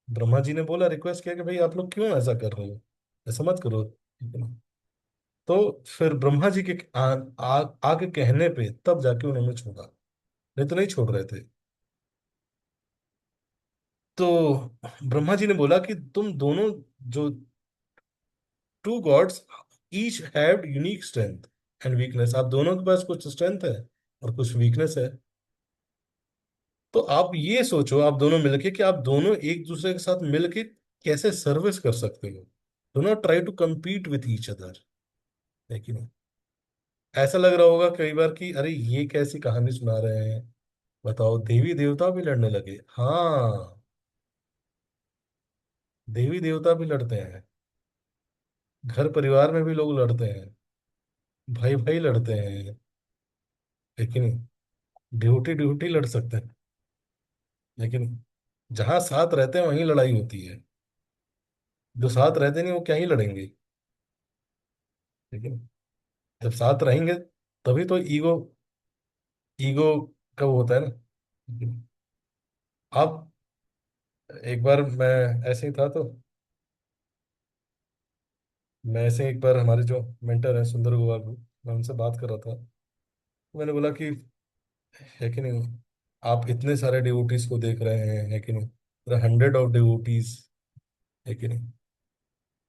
ब्रह्मा जी ने बोला, रिक्वेस्ट किया कि भाई आप लोग क्यों ऐसा कर रहे हो, ऐसा मत करो, ठीक है ना। तो फिर ब्रह्मा जी के आगे कहने पे तब जाके उन्होंने छोड़ा, नहीं तो नहीं छोड़ रहे थे। तो ब्रह्मा जी ने बोला कि तुम दोनों जो two gods each have unique strength and weakness, आप दोनों के पास कुछ स्ट्रेंथ है और कुछ वीकनेस है। तो आप ये सोचो, आप दोनों मिलके कि आप दोनों एक दूसरे के साथ मिलके कैसे सर्विस कर सकते हो। Do not try to compete with each other, है कि नहीं। ऐसा लग रहा होगा कई बार कि अरे ये कैसी कहानी सुना रहे हैं, बताओ देवी देवता भी लड़ने लगे। हाँ, देवी देवता भी लड़ते हैं, घर परिवार में भी लोग लड़ते हैं, भाई भाई लड़ते हैं, लेकिन ड्यूटी ड्यूटी लड़ सकते हैं। लेकिन जहां साथ रहते हैं वहीं लड़ाई होती है, जो साथ रहते नहीं वो क्या ही लड़ेंगे। लेकिन जब साथ रहेंगे तभी तो ईगो, ईगो का वो होता है ना। लेकिन अब एक बार मैं ऐसे ही था, तो मैं ऐसे एक बार हमारे जो मेंटर है सुंदर गोवाल, मैं उनसे बात कर रहा था। तो मैंने बोला कि है कि नहीं, आप इतने सारे डिवोटीज को देख रहे हैं, है कि नहीं, हंड्रेड ऑफ डिवोटीज, है कि नहीं,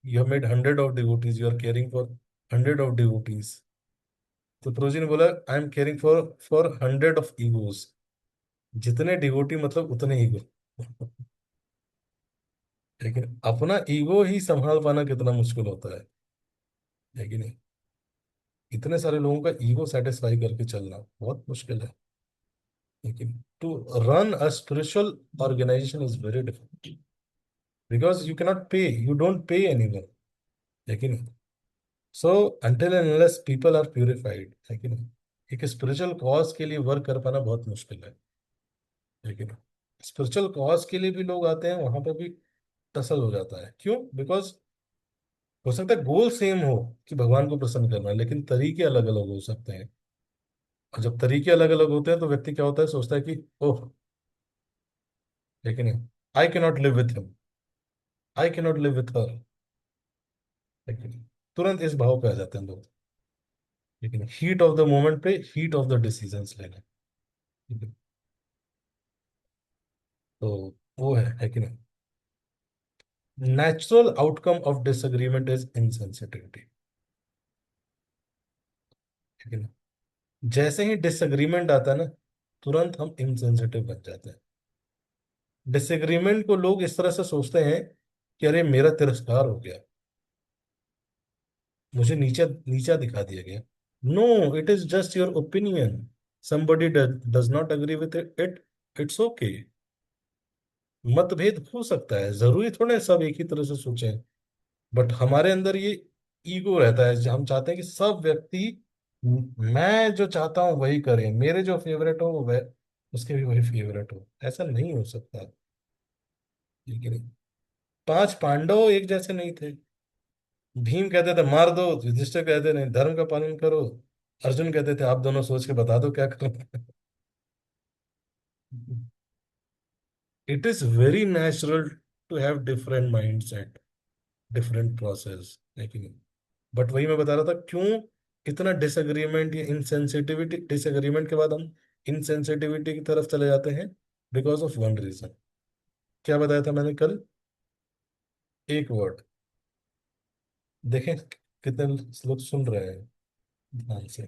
you have made hundred of devotees, you are caring for hundred of devotees. तो प्रोजी ने बोला I am caring for for hundred of egos. जितने डिवोटी मतलब उतने ईगो। लेकिन अपना ईगो ही संभाल पाना कितना मुश्किल होता है कि नहीं। इतने सारे लोगों का ईगो सेटिस्फाई करके चलना बहुत मुश्किल है। लेकिन to run a spiritual organisation is very difficult, because you cannot pay, you don't pay anyone, लेकिन so until and unless people are purified, लेकिन एक स्पिरिचुअल कॉज के लिए वर्क कर पाना बहुत मुश्किल है। लेकिन स्पिरिचुअल कॉज के लिए भी लोग आते हैं, वहां पर भी टसल हो जाता है। क्यों? बिकॉज हो सकता है गोल सेम हो कि भगवान को प्रसन्न करना है, लेकिन तरीके अलग अलग हो सकते हैं। और जब तरीके अलग अलग होते हैं तो व्यक्ति क्या होता है, सोचता है कि ओह, लेकिन I can not live with him, I can not live with her, लेकिन तुरंत इस भाव पे आ जाते हैं लोग। लेकिन हीट ऑफ द मोमेंट पे हीट ऑफ द डिसीजंस लेना, ठीक है? तो वो है कि नहीं। Natural outcome of disagreement is insensitivity, ठीक है ना। जैसे ही डिसएग्रीमेंट आता है ना, तुरंत हम इनसेंसिटिव बन जाते हैं। डिसएग्रीमेंट को लोग इस तरह से सोचते हैं कि अरे मेरा तिरस्कार हो गया, मुझे नीचा नीचा दिखा दिया गया। No, it is just your opinion, somebody does not agree with it, it's okay। मतभेद हो सकता है, जरूरी थोड़े सब एक ही तरह से सोचें। बट हमारे अंदर ये ईगो रहता है, हम चाहते हैं कि सब व्यक्ति मैं जो चाहता हूँ वही करें, मेरे जो फेवरेट हो वह उसके भी वही फेवरेट हो। ऐसा नहीं हो सकता, ठीक है नहीं। पांच पांडव एक जैसे नहीं थे। भीम कहते थे मार दो, युधिष्ठिर कहते नहीं धर्म का पालन करो, अर्जुन कहते थे आप दोनों सोच के बता दो क्या करो। It is very natural to have different mind set, different process, लेकिन बट वही मैं बता रहा था, क्यों इतना डिसएग्रीमेंट या इनसेंसिटिविटी, डिसएग्रीमेंट के बाद हम इनसेंसिटिविटी की तरफ चले जाते हैं। बिकॉज ऑफ वन रीजन, क्या बताया था मैंने कल, एक वर्ड। देखें कितने लोग सुन रहे हैं ध्यान से।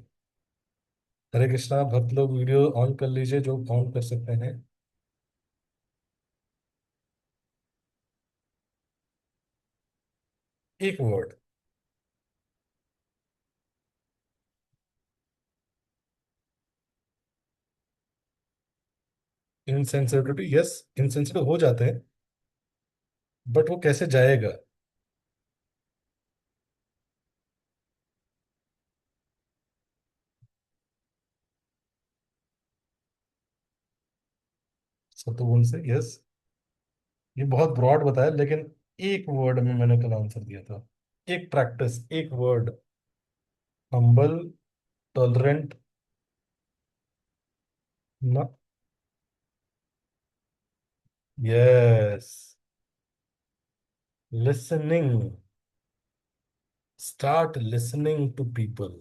हरे कृष्णा, भक्त लोग वीडियो ऑन कर लीजिए जो ऑन कर सकते हैं। एक वर्ड। Insensitivity, yes. इनसेंसिटिव हो जाते हैं, बट वो कैसे जाएगा? सतुगुण से, यस। ये बहुत ब्रॉड बताया, लेकिन एक वर्ड में मैंने कल आंसर दिया था। एक प्रैक्टिस, एक वर्ड। Humble, tolerant. ना। Yes. Listening. Start listening to people.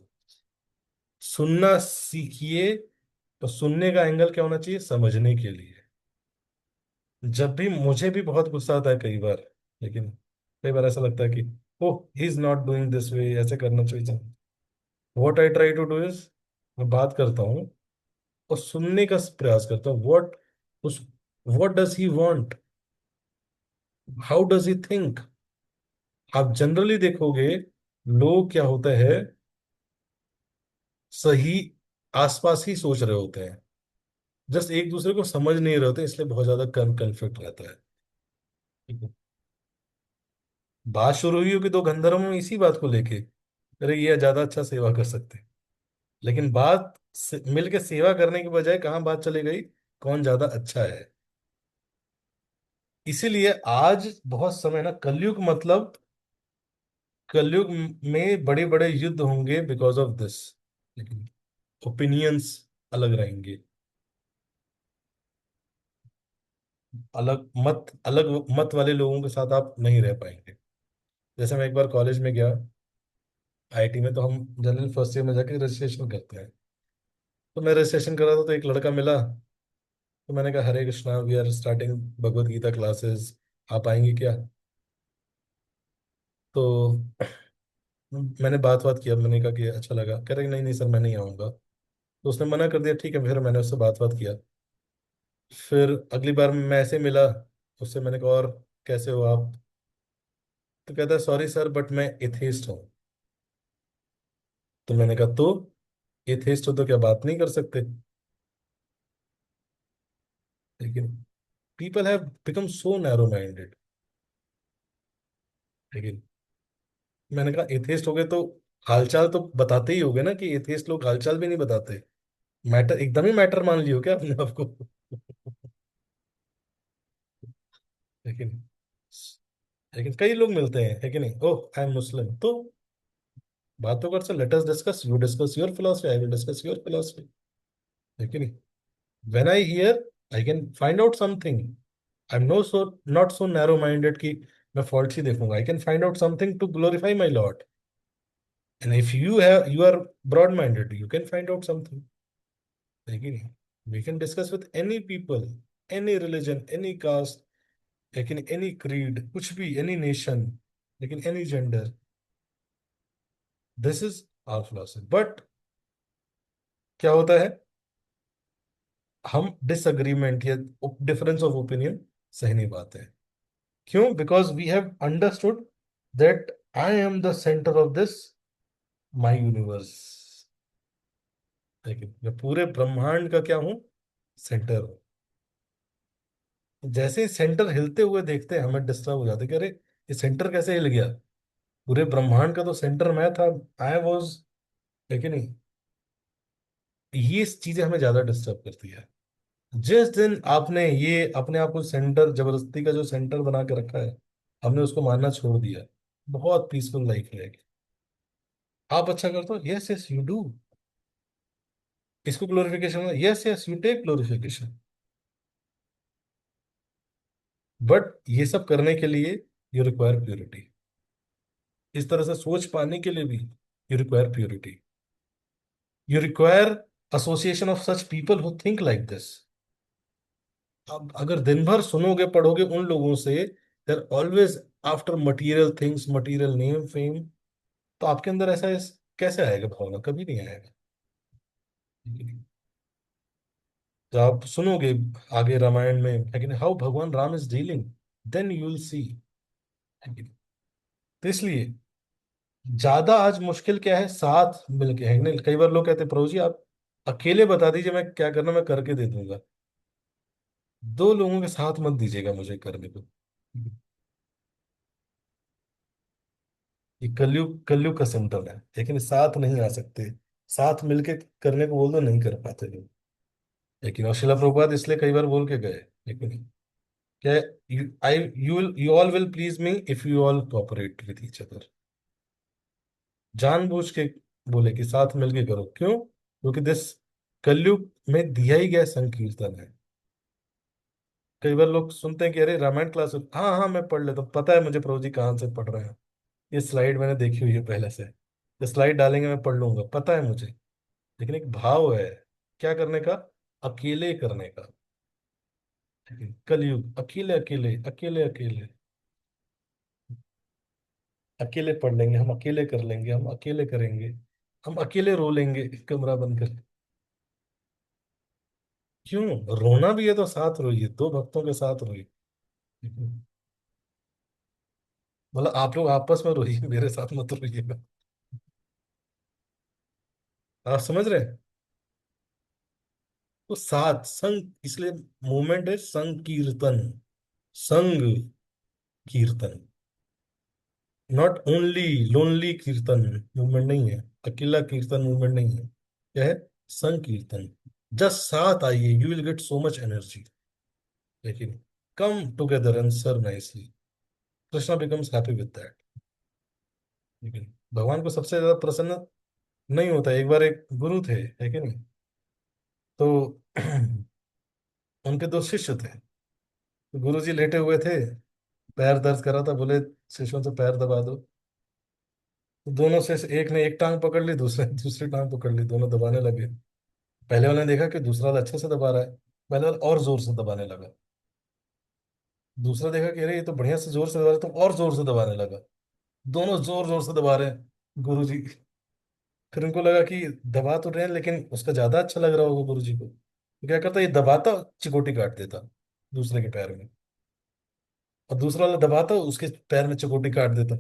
सुनना सीखिए। तो सुनने का एंगल क्या होना चाहिए? समझने के लिए। जब भी मुझे भी बहुत गुस्सा आता है कई बार, लेकिन कई बार ऐसा लगता है कि oh, he is not doing this way, ऐसे करना चाहिए। What I try to do is, मैं बात करता हूँ और सुनने का प्रयास करता हूँ। उस what does he want, how does he think. आप जनरली देखोगे, लोग क्या होता है, सही आसपास ही सोच रहे होते हैं, जस्ट एक दूसरे को समझ नहीं रहे होते, इसलिए बहुत ज्यादा कन्फ्लिक्ट रहता है। ठीक है। बात शुरू हुई होगी दो गंधर्वों में इसी बात को लेके, अरे ये ज्यादा अच्छा सेवा कर सकते हैं। लेकिन मिलके सेवा करने के बजाय कहाँ बात चली गई, कौन ज्यादा अच्छा है। इसीलिए आज बहुत समय ना, कलयुग मतलब, कलयुग में बड़े बड़े युद्ध होंगे बिकॉज ऑफ दिस। लेकिन ओपिनियंस अलग रहेंगे। अलग मत वाले लोगों के साथ आप नहीं रह पाएंगे। जैसे मैं एक बार कॉलेज में गया, आईटी में, तो हम जनरल फर्स्ट ईयर में जाके रजिस्ट्रेशन करते हैं। तो मैं रजिस्ट्रेशन कर रहा था तो एक लड़का मिला। तो मैंने कहा, Hare Krishna, we are starting Bhagavad Gita classes, आप आएंगे क्या? तो मैंने बात बात किया, मैंने कहा कि अच्छा लगा, कह रहे नहीं नहीं सर, मैं नहीं आऊंगा। तो उसने मना कर दिया, ठीक है। फिर मैंने उससे बात बात किया। फिर अगली बार मैं ऐसे मिला उससे, मैंने कहा, और कैसे हो आप? तो कहता है, सॉरी सर, बट मैं एथेइस्ट हूँ। तो मैंने कहा, तो एथेइस्ट हो तो क्या बात नहीं कर सकते? लेकिन people have become so narrow minded. लेकिन मैंने कहा, एथेइस्ट हो गए तो हालचाल तो बताते ही होगे ना, कि एथेइस्ट लोग हालचाल भी नहीं बताते। मैटर एकदम ही मैटर मान लियो क्या अपने आप को? लेकिन लेकिन कई लोग मिलते हैं, है कि नहीं? ओह, आई एम मुस्लिम, तो बात तो कर sir, let us discuss, you discuss your philosophy, I will discuss your philosophy, है कि नहीं? When I hear, I can find out something. I am no so not so narrow minded कि मैं fault ही देखूंगा। I can find out something to glorify my Lord. And if you are broad minded, you can find out something, है कि नहीं? We can discuss with any people, any religion, any caste, लेकिन any creed, कुछ भी, any nation, लेकिन any gender. This is our philosophy. But क्या होता है, हम डिसअग्रीमेंट या डिफरेंस ऑफ ओपिनियन सही नहीं पाते हैं। क्यों? Because we have understood that I am the centre of this my universe. लेकिन मैं पूरे ब्रह्मांड का क्या हूं? सेंटर हूं। जैसे ही सेंटर हिलते हुए देखते हैं, हमें डिस्टर्ब हो जाते हैं कि अरे, ये सेंटर कैसे हिल गया? पूरे ब्रह्मांड का तो सेंटर मैं था, आई वॉज, लेकिन नहीं। ये चीजें हमें ज्यादा डिस्टर्ब करती है। जिस दिन आपने ये अपने आप को सेंटर, जबरदस्ती का जो सेंटर बना के रखा है, हमने उसको मानना छोड़ दिया, बहुत पीसफुल लाइफ रहेगी। आप अच्छा करते हो, यस यस यू डू। इसको glorification, yes yes you take glorification. But ये सब करने के लिए यू रिक्वायर प्योरिटी। इस तरह से सोच पाने के लिए भी you require purity. You require association of such people who think like this. अब अगर दिन भर सुनोगे पढ़ोगे उन लोगों से, देर always after material things, material name, fame, तो आपके अंदर ऐसा कैसे आएगा भावना? कभी नहीं आएगा। तो आप सुनोगे आगे रामायण में, है कि नहीं, हाउ भगवान Ram is dealing, then you will see, है कि नहीं। तो इसलिए ज्यादा आज मुश्किल क्या है, साथ मिलके, है कि नहीं। कई बार लोग कहते हैं प्रभु जी आप अकेले बता दीजिए मैं क्या करना, मैं करके दे दूंगा। दो लोगों के साथ मत दीजिएगा मुझे करने को। ये कलयुग का सिम्टम है, लेकिन साथ नहीं आ सकते। साथ मिलके करने को बोल दो, नहीं कर पाते लोग। लेकिन और शिला प्रभुपाद इसलिए कई बार बोल के गए, लेकिन क्या, you all will please me if you all cooperate with each other. जानबूझ के बोले कि साथ मिलके करो, क्यों? क्योंकि दिस कलयुग में दिया ही गया संकीर्तन है। कई बार लोग सुनते हैं कि अरे रामायण क्लास, हाँ हाँ मैं पढ़ लेता हूँ, पता है मुझे प्रभु जी कहाँ से पढ़ रहे हैं। ये स्लाइड मैंने देखी हुई है पहले से, ये स्लाइड डालेंगे मैं पढ़ लूंगा, पता है मुझे। लेकिन एक भाव है, क्या करने का, अकेले करने का। कलयुग, अकेले अकेले अकेले अकेले, अकेले पढ़ लेंगे हम, अकेले कर लेंगे हम, अकेले करेंगे हम, अकेले रो लेंगे कमरा बंद कर। क्यों? रोना भी है तो साथ रोइए, दो भक्तों के साथ रोइए। मतलब आप लोग आपस में रोइए, मेरे साथ मत रोइएगा। आप समझ रहे हैं? तो साथ संग, इसलिए मूवमेंट है संकीर्तन, संग कीर्तन, नॉट ओनली लोनली कीर्तन। मूवमेंट नहीं है, अकेला कीर्तन मूवमेंट नहीं है। क्या है? संकीर्तन। जस्ट साथ आइए, you will get so much energy. लेकिन come together and serve nicely, Krishna becomes happy with that. लेकिन भगवान को सबसे ज्यादा प्रसन्न नहीं होता। एक बार एक गुरु थे, है कि नहीं, तो उनके दो शिष्य थे। तो गुरु जी लेटे हुए थे, पैर दर्द कर रहा था, बोले शिष्यों से पैर दबा दो। तो दोनों से एक ने एक टांग पकड़ ली, दूसरे ने दूसरी टांग पकड़ ली, दोनों दबाने लगे। पहले वाले ने देखा कि दूसरा वाला अच्छे से दबा रहा है, पहले वाला और जोर से दबाने लगा। दूसरा देखा कि अरे ये तो बढ़िया से जोर से दबा रहा है, तो और जोर से दबाने लगा। दोनों जोर जोर से दबा रहे हैं गुरु जी। फिर उनको लगा कि दबा तो रहे हैं, लेकिन उसका ज्यादा अच्छा लग रहा होगा गुरु जी को, तो क्या करता, ये दबाता चिकोटी काट देता दूसरे के पैर में, और दूसरा वाला दबाता उसके पैर में चिकोटी काट देता।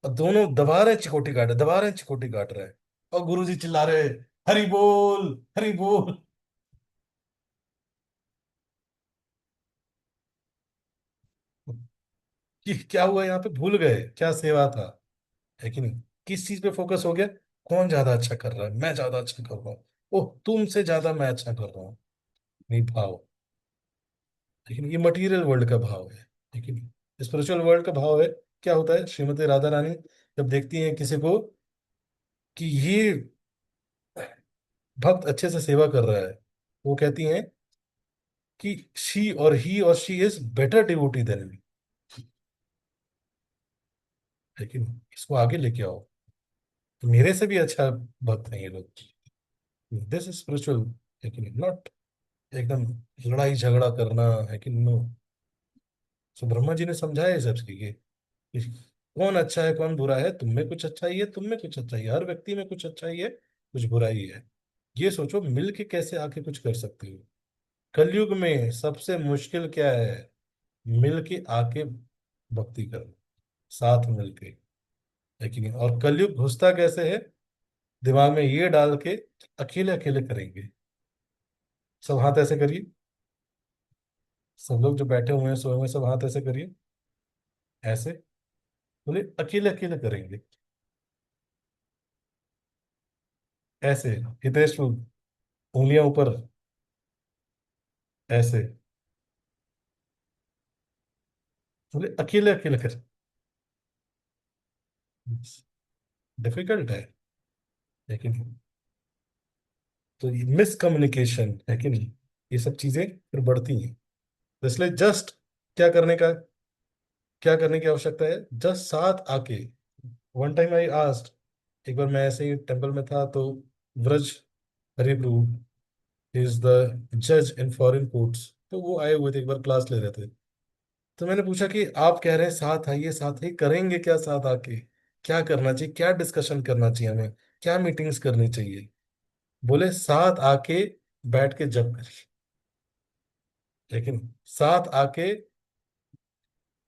और दोनों दबा रहे हैं, चिकोटी काट रहे, दबा रहे हैं, चिकोटी काट रहे हैं। और गुरु जी चिल्ला रहे, हरि बोल, हरि बोल। कि क्या हुआ यहाँ पे, भूल गए क्या सेवा था, है कि नहीं। किस चीज पे फोकस हो गया, कौन ज्यादा अच्छा कर रहा है, मैं ज्यादा अच्छा कर रहा हूँ, ओह तुमसे ज्यादा मैं अच्छा कर रहा हूँ। नहीं भाव। लेकिन ये मटेरियल वर्ल्ड का भाव है, लेकिन स्पिरिचुअल वर्ल्ड का भाव है। क्या होता है, श्रीमती राधा रानी जब देखती हैं किसी को कि ये भक्त अच्छे से सेवा कर रहा है, वो कहती हैं कि she is better devotee than me, लेकिन इसको आगे लेके आओ, तो मेरे से भी अच्छा भक्त हैं ये लोग। दिस इज स्पिरिचुअल, लेकिन नॉट एकदम लड़ाई झगड़ा करना, है कि नो। सो ब्रह्मा जी ने समझाया ये सब चीजें कि कौन अच्छा है कौन बुरा है, तुम में कुछ अच्छाई है, तुम में कुछ अच्छाई है, हर व्यक्ति में कुछ अच्छाई है, कुछ बुराई है। ये सोचो मिल के कैसे आके कुछ कर सकते हो। कलयुग में सबसे मुश्किल क्या है, मिल के आके भक्ति करना, साथ मिलके। लेकिन और कलयुग घुसता कैसे है, दिमाग में ये डाल के अकेले अकेले करेंगे। सब हाथ ऐसे करिए, सब लोग जो बैठे हुए हैं सोए हुए हैं, सब हाथ ऐसे करिए, ऐसे बोले अकेले अकेले करेंगे, ऐसे हितेश उंगलियां ऊपर, ऐसे बोले अकेले अकेले कर। डिफिकल्ट है, लेकिन तो ये मिसकम्युनिकेशन, है कि नहीं, ये सब चीजें फिर बढ़ती हैं। तो इसलिए जस्ट क्या करने का, क्या करने की आवश्यकता है, जस्ट साथ आके। वन टाइम आई आस्क्ड, एक बार मैं ऐसे ही टेम्पल में था, तो व्रज हरिप्रभु इज द जज इन फॉरेन कोर्ट्स, तो वो आए हुए थे, एक बार क्लास ले रहे थे। तो मैंने पूछा कि आप कह रहे हैं साथ आइए, साथ आइए, करेंगे क्या साथ आके, क्या करना चाहिए, क्या डिस्कशन करना चाहिए हमें, क्या मीटिंग्स करनी चाहिए। बोले साथ आके बैठ के जप करिए, लेकिन साथ आके,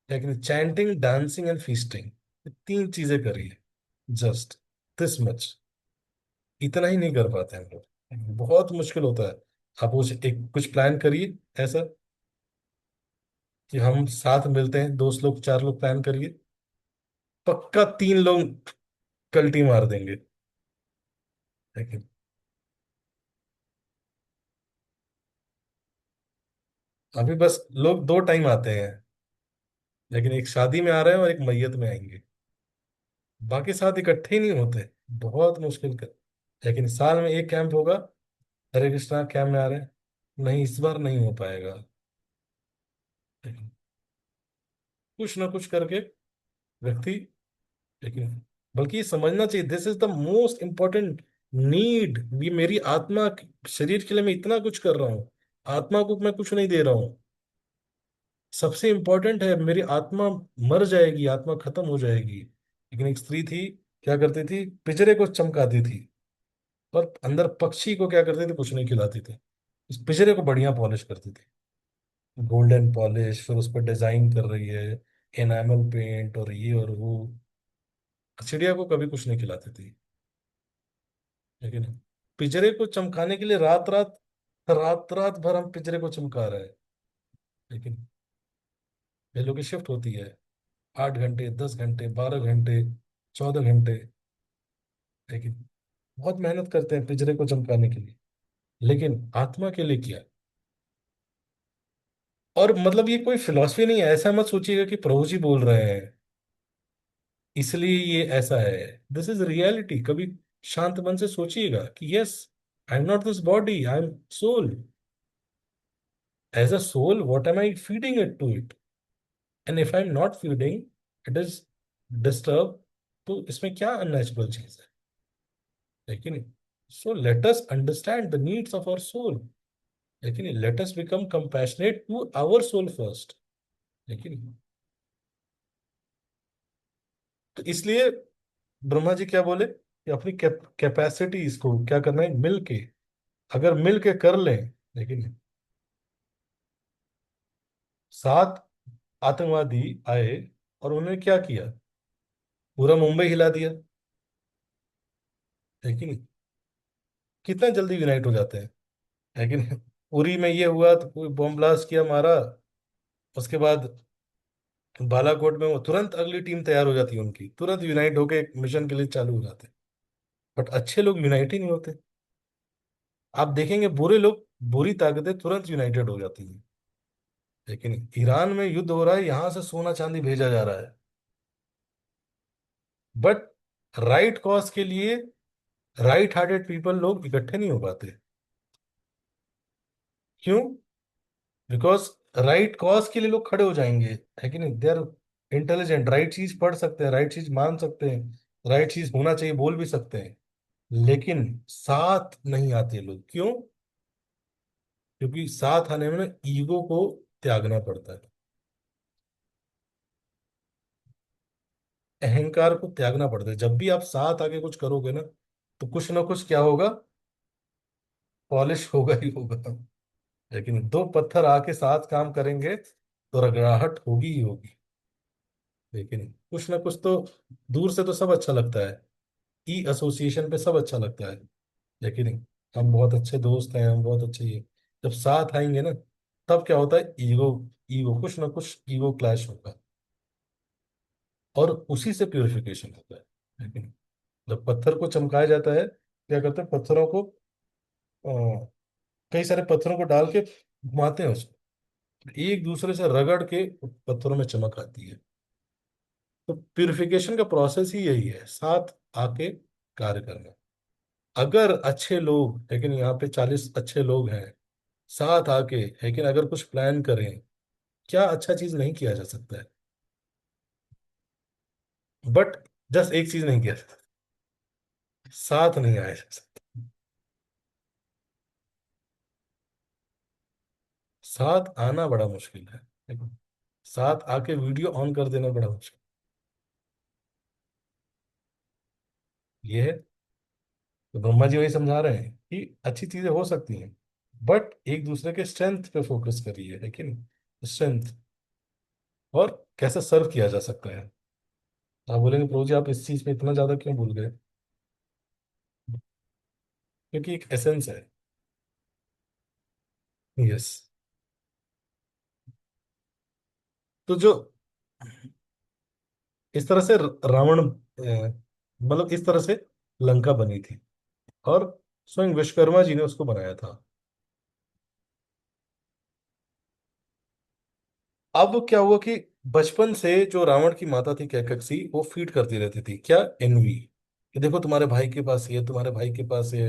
लेकिन चैंटिंग, डांसिंग एंड फीस्टिंग, तीन चीजें करिए, जस्ट दिस मच। इतना ही नहीं कर पाते हम लोग, बहुत मुश्किल होता है। आप उस एक कुछ प्लान करिए ऐसा कि हम साथ मिलते हैं, दोस्त लोग, चार लोग प्लान करिए, पक्का तीन लोग कल्टी मार देंगे। लेकिन अभी बस लोग दो टाइम आते हैं, लेकिन एक शादी में आ रहे हैं और एक मैयत में आएंगे, बाकी साथ इकट्ठे ही नहीं होते, बहुत मुश्किल कर। लेकिन साल में एक कैंप होगा, हरे कृष्णा कैंप में आ रहे हैं, नहीं इस बार नहीं हो पाएगा। लेकिन कुछ ना कुछ करके व्यक्ति, लेकिन बल्कि ये समझना चाहिए, this is the most important need. ये मेरी आत्मा, शरीर के लिए मैं इतना कुछ कर रहा हूँ, आत्मा को मैं कुछ नहीं दे रहा हूँ। सबसे इंपॉर्टेंट है, मेरी आत्मा मर जाएगी, आत्मा खत्म हो जाएगी। लेकिन एक स्त्री थी, क्या करती थी, पिंजरे को चमकाती थी, और अंदर पक्षी को क्या करती थी, कुछ नहीं खिलाती थी, इस पिंजरे को बढ़िया पॉलिश करती थी, गोल्डन पॉलिश, फिर उस पर डिजाइन कर रही है, एनामल पेंट और ये और वो। चिड़िया को कभी कुछ नहीं खिलाती थी, लेकिन पिंजरे को चमकाने के लिए रात रात, रात रात भर हम पिंजरे को चमका रहे हैं। लेकिन बैलों की शिफ्ट होती है, 8 घंटे, 10 घंटे, 12 घंटे, 14 घंटे, लेकिन बहुत मेहनत करते हैं पिंजरे को चमकाने के लिए, लेकिन आत्मा के लिए किया। और मतलब ये कोई फिलॉसफी नहीं है, ऐसा मत सोचिएगा कि प्रभु जी बोल रहे हैं इसलिए ये ऐसा है। This is reality. कभी शांत मन से सोचिएगा कि yes, I am not this body, I am soul. As a soul, what am I feeding it to it? And if I am not feeding, it is disturb, तो इसमें क्या unnatural चीज है? लेकिन so let us understand the needs of our soul, लेकिन let us become compassionate to our soul first. लेकिन तो इसलिए ब्रह्मा जी क्या बोले कि अपनी कैपेसिटी, इसको क्या करना है, मिल के, अगर मिल के कर लें। लेकिन 7 आतंकवादी आए और उन्होंने क्या किया, पूरा मुंबई हिला दिया। लेकिन कितना जल्दी यूनाइट हो जाते हैं। लेकिन उरी में ये हुआ तो कोई बॉम्ब ब्लास्ट किया, मारा, उसके बाद बालाकोट में वो तुरंत अगली टीम तैयार हो जाती है उनकी, तुरंत यूनाइट होके एक मिशन के लिए चालू हो जाते हैं। बट अच्छे लोग यूनाइट ही नहीं होते। आप देखेंगे बुरे लोग, बुरी ताकतें तुरंत यूनाइटेड हो जाती हैं। लेकिन ईरान में युद्ध हो रहा है, यहां से सोना चांदी भेजा जा रहा है, बट राइट कॉज के लिए राइट हार्टेड पीपल लोग इकट्ठे नहीं हो पाते। क्यों? बिकॉज राइट कॉज के लिए लोग खड़े हो जाएंगे, है कि नहीं? दे आर इंटेलिजेंट, राइट चीज पढ़ सकते हैं, राइट चीज मान सकते हैं, राइट चीज होना चाहिए बोल भी सकते हैं, लेकिन साथ नहीं आते लोग। क्यों? क्योंकि साथ आने में ना ईगो को त्यागना पड़ता है, अहंकार को त्यागना पड़ता है। जब भी आप साथ आके कुछ करोगे ना, तो कुछ ना कुछ क्या होगा, पॉलिश होगा ही होगा। लेकिन दो पत्थर आके साथ काम करेंगे तो रगड़ाहट होगी ही होगी। लेकिन कुछ ना कुछ तो, दूर से तो सब अच्छा लगता है, ई एसोसिएशन पे सब अच्छा लगता है, लेकिन हम बहुत अच्छे दोस्त हैं, हम बहुत अच्छे ये, जब साथ आएंगे ना, तब क्या होता है, ईगो, ईगो कुछ ना कुछ ईगो क्लैश होगा, और उसी से प्योरिफिकेशन होता है। लेकिन जब पत्थर को चमकाया जाता है, क्या करते हैं, पत्थरों को कई सारे पत्थरों को डाल के घुमाते हैं उसको, एक दूसरे से रगड़ के पत्थरों में चमक आती है। तो प्यूरिफिकेशन का प्रोसेस ही यही है, साथ आके कार्य करना। अगर अच्छे लोग, लेकिन यहाँ पे 40 अच्छे लोग हैं साथ आके, लेकिन अगर कुछ प्लान करें, क्या अच्छा चीज नहीं किया जा सकता है? बट जस्ट एक चीज नहीं किया जा सकता, साथ नहीं आया जा सकता। साथ आना बड़ा मुश्किल है, लेकिन साथ आके वीडियो ऑन कर देना बड़ा मुश्किल। ये है। तो ब्रह्मा जी वही समझा रहे हैं कि अच्छी चीजें हो सकती हैं, बट एक दूसरे के स्ट्रेंथ पे फोकस करिए, है कि नहीं, स्ट्रेंथ, और कैसे सर्व किया जा सकता है। आप बोलेंगे प्रभु जी आप इस चीज में इतना ज्यादा क्यों भूल गए? क्योंकि एक एसेंस है। यस। तो जो इस तरह से रावण मतलब इस तरह से लंका बनी थी, और स्वयं विश्वकर्मा जी ने उसको बनाया था। अब क्या हुआ कि बचपन से जो रावण की माता थी कैकसी, वो फीड करती रहती थी क्या, एनवी, कि देखो तुम्हारे भाई के पास ये, तुम्हारे भाई के पास ये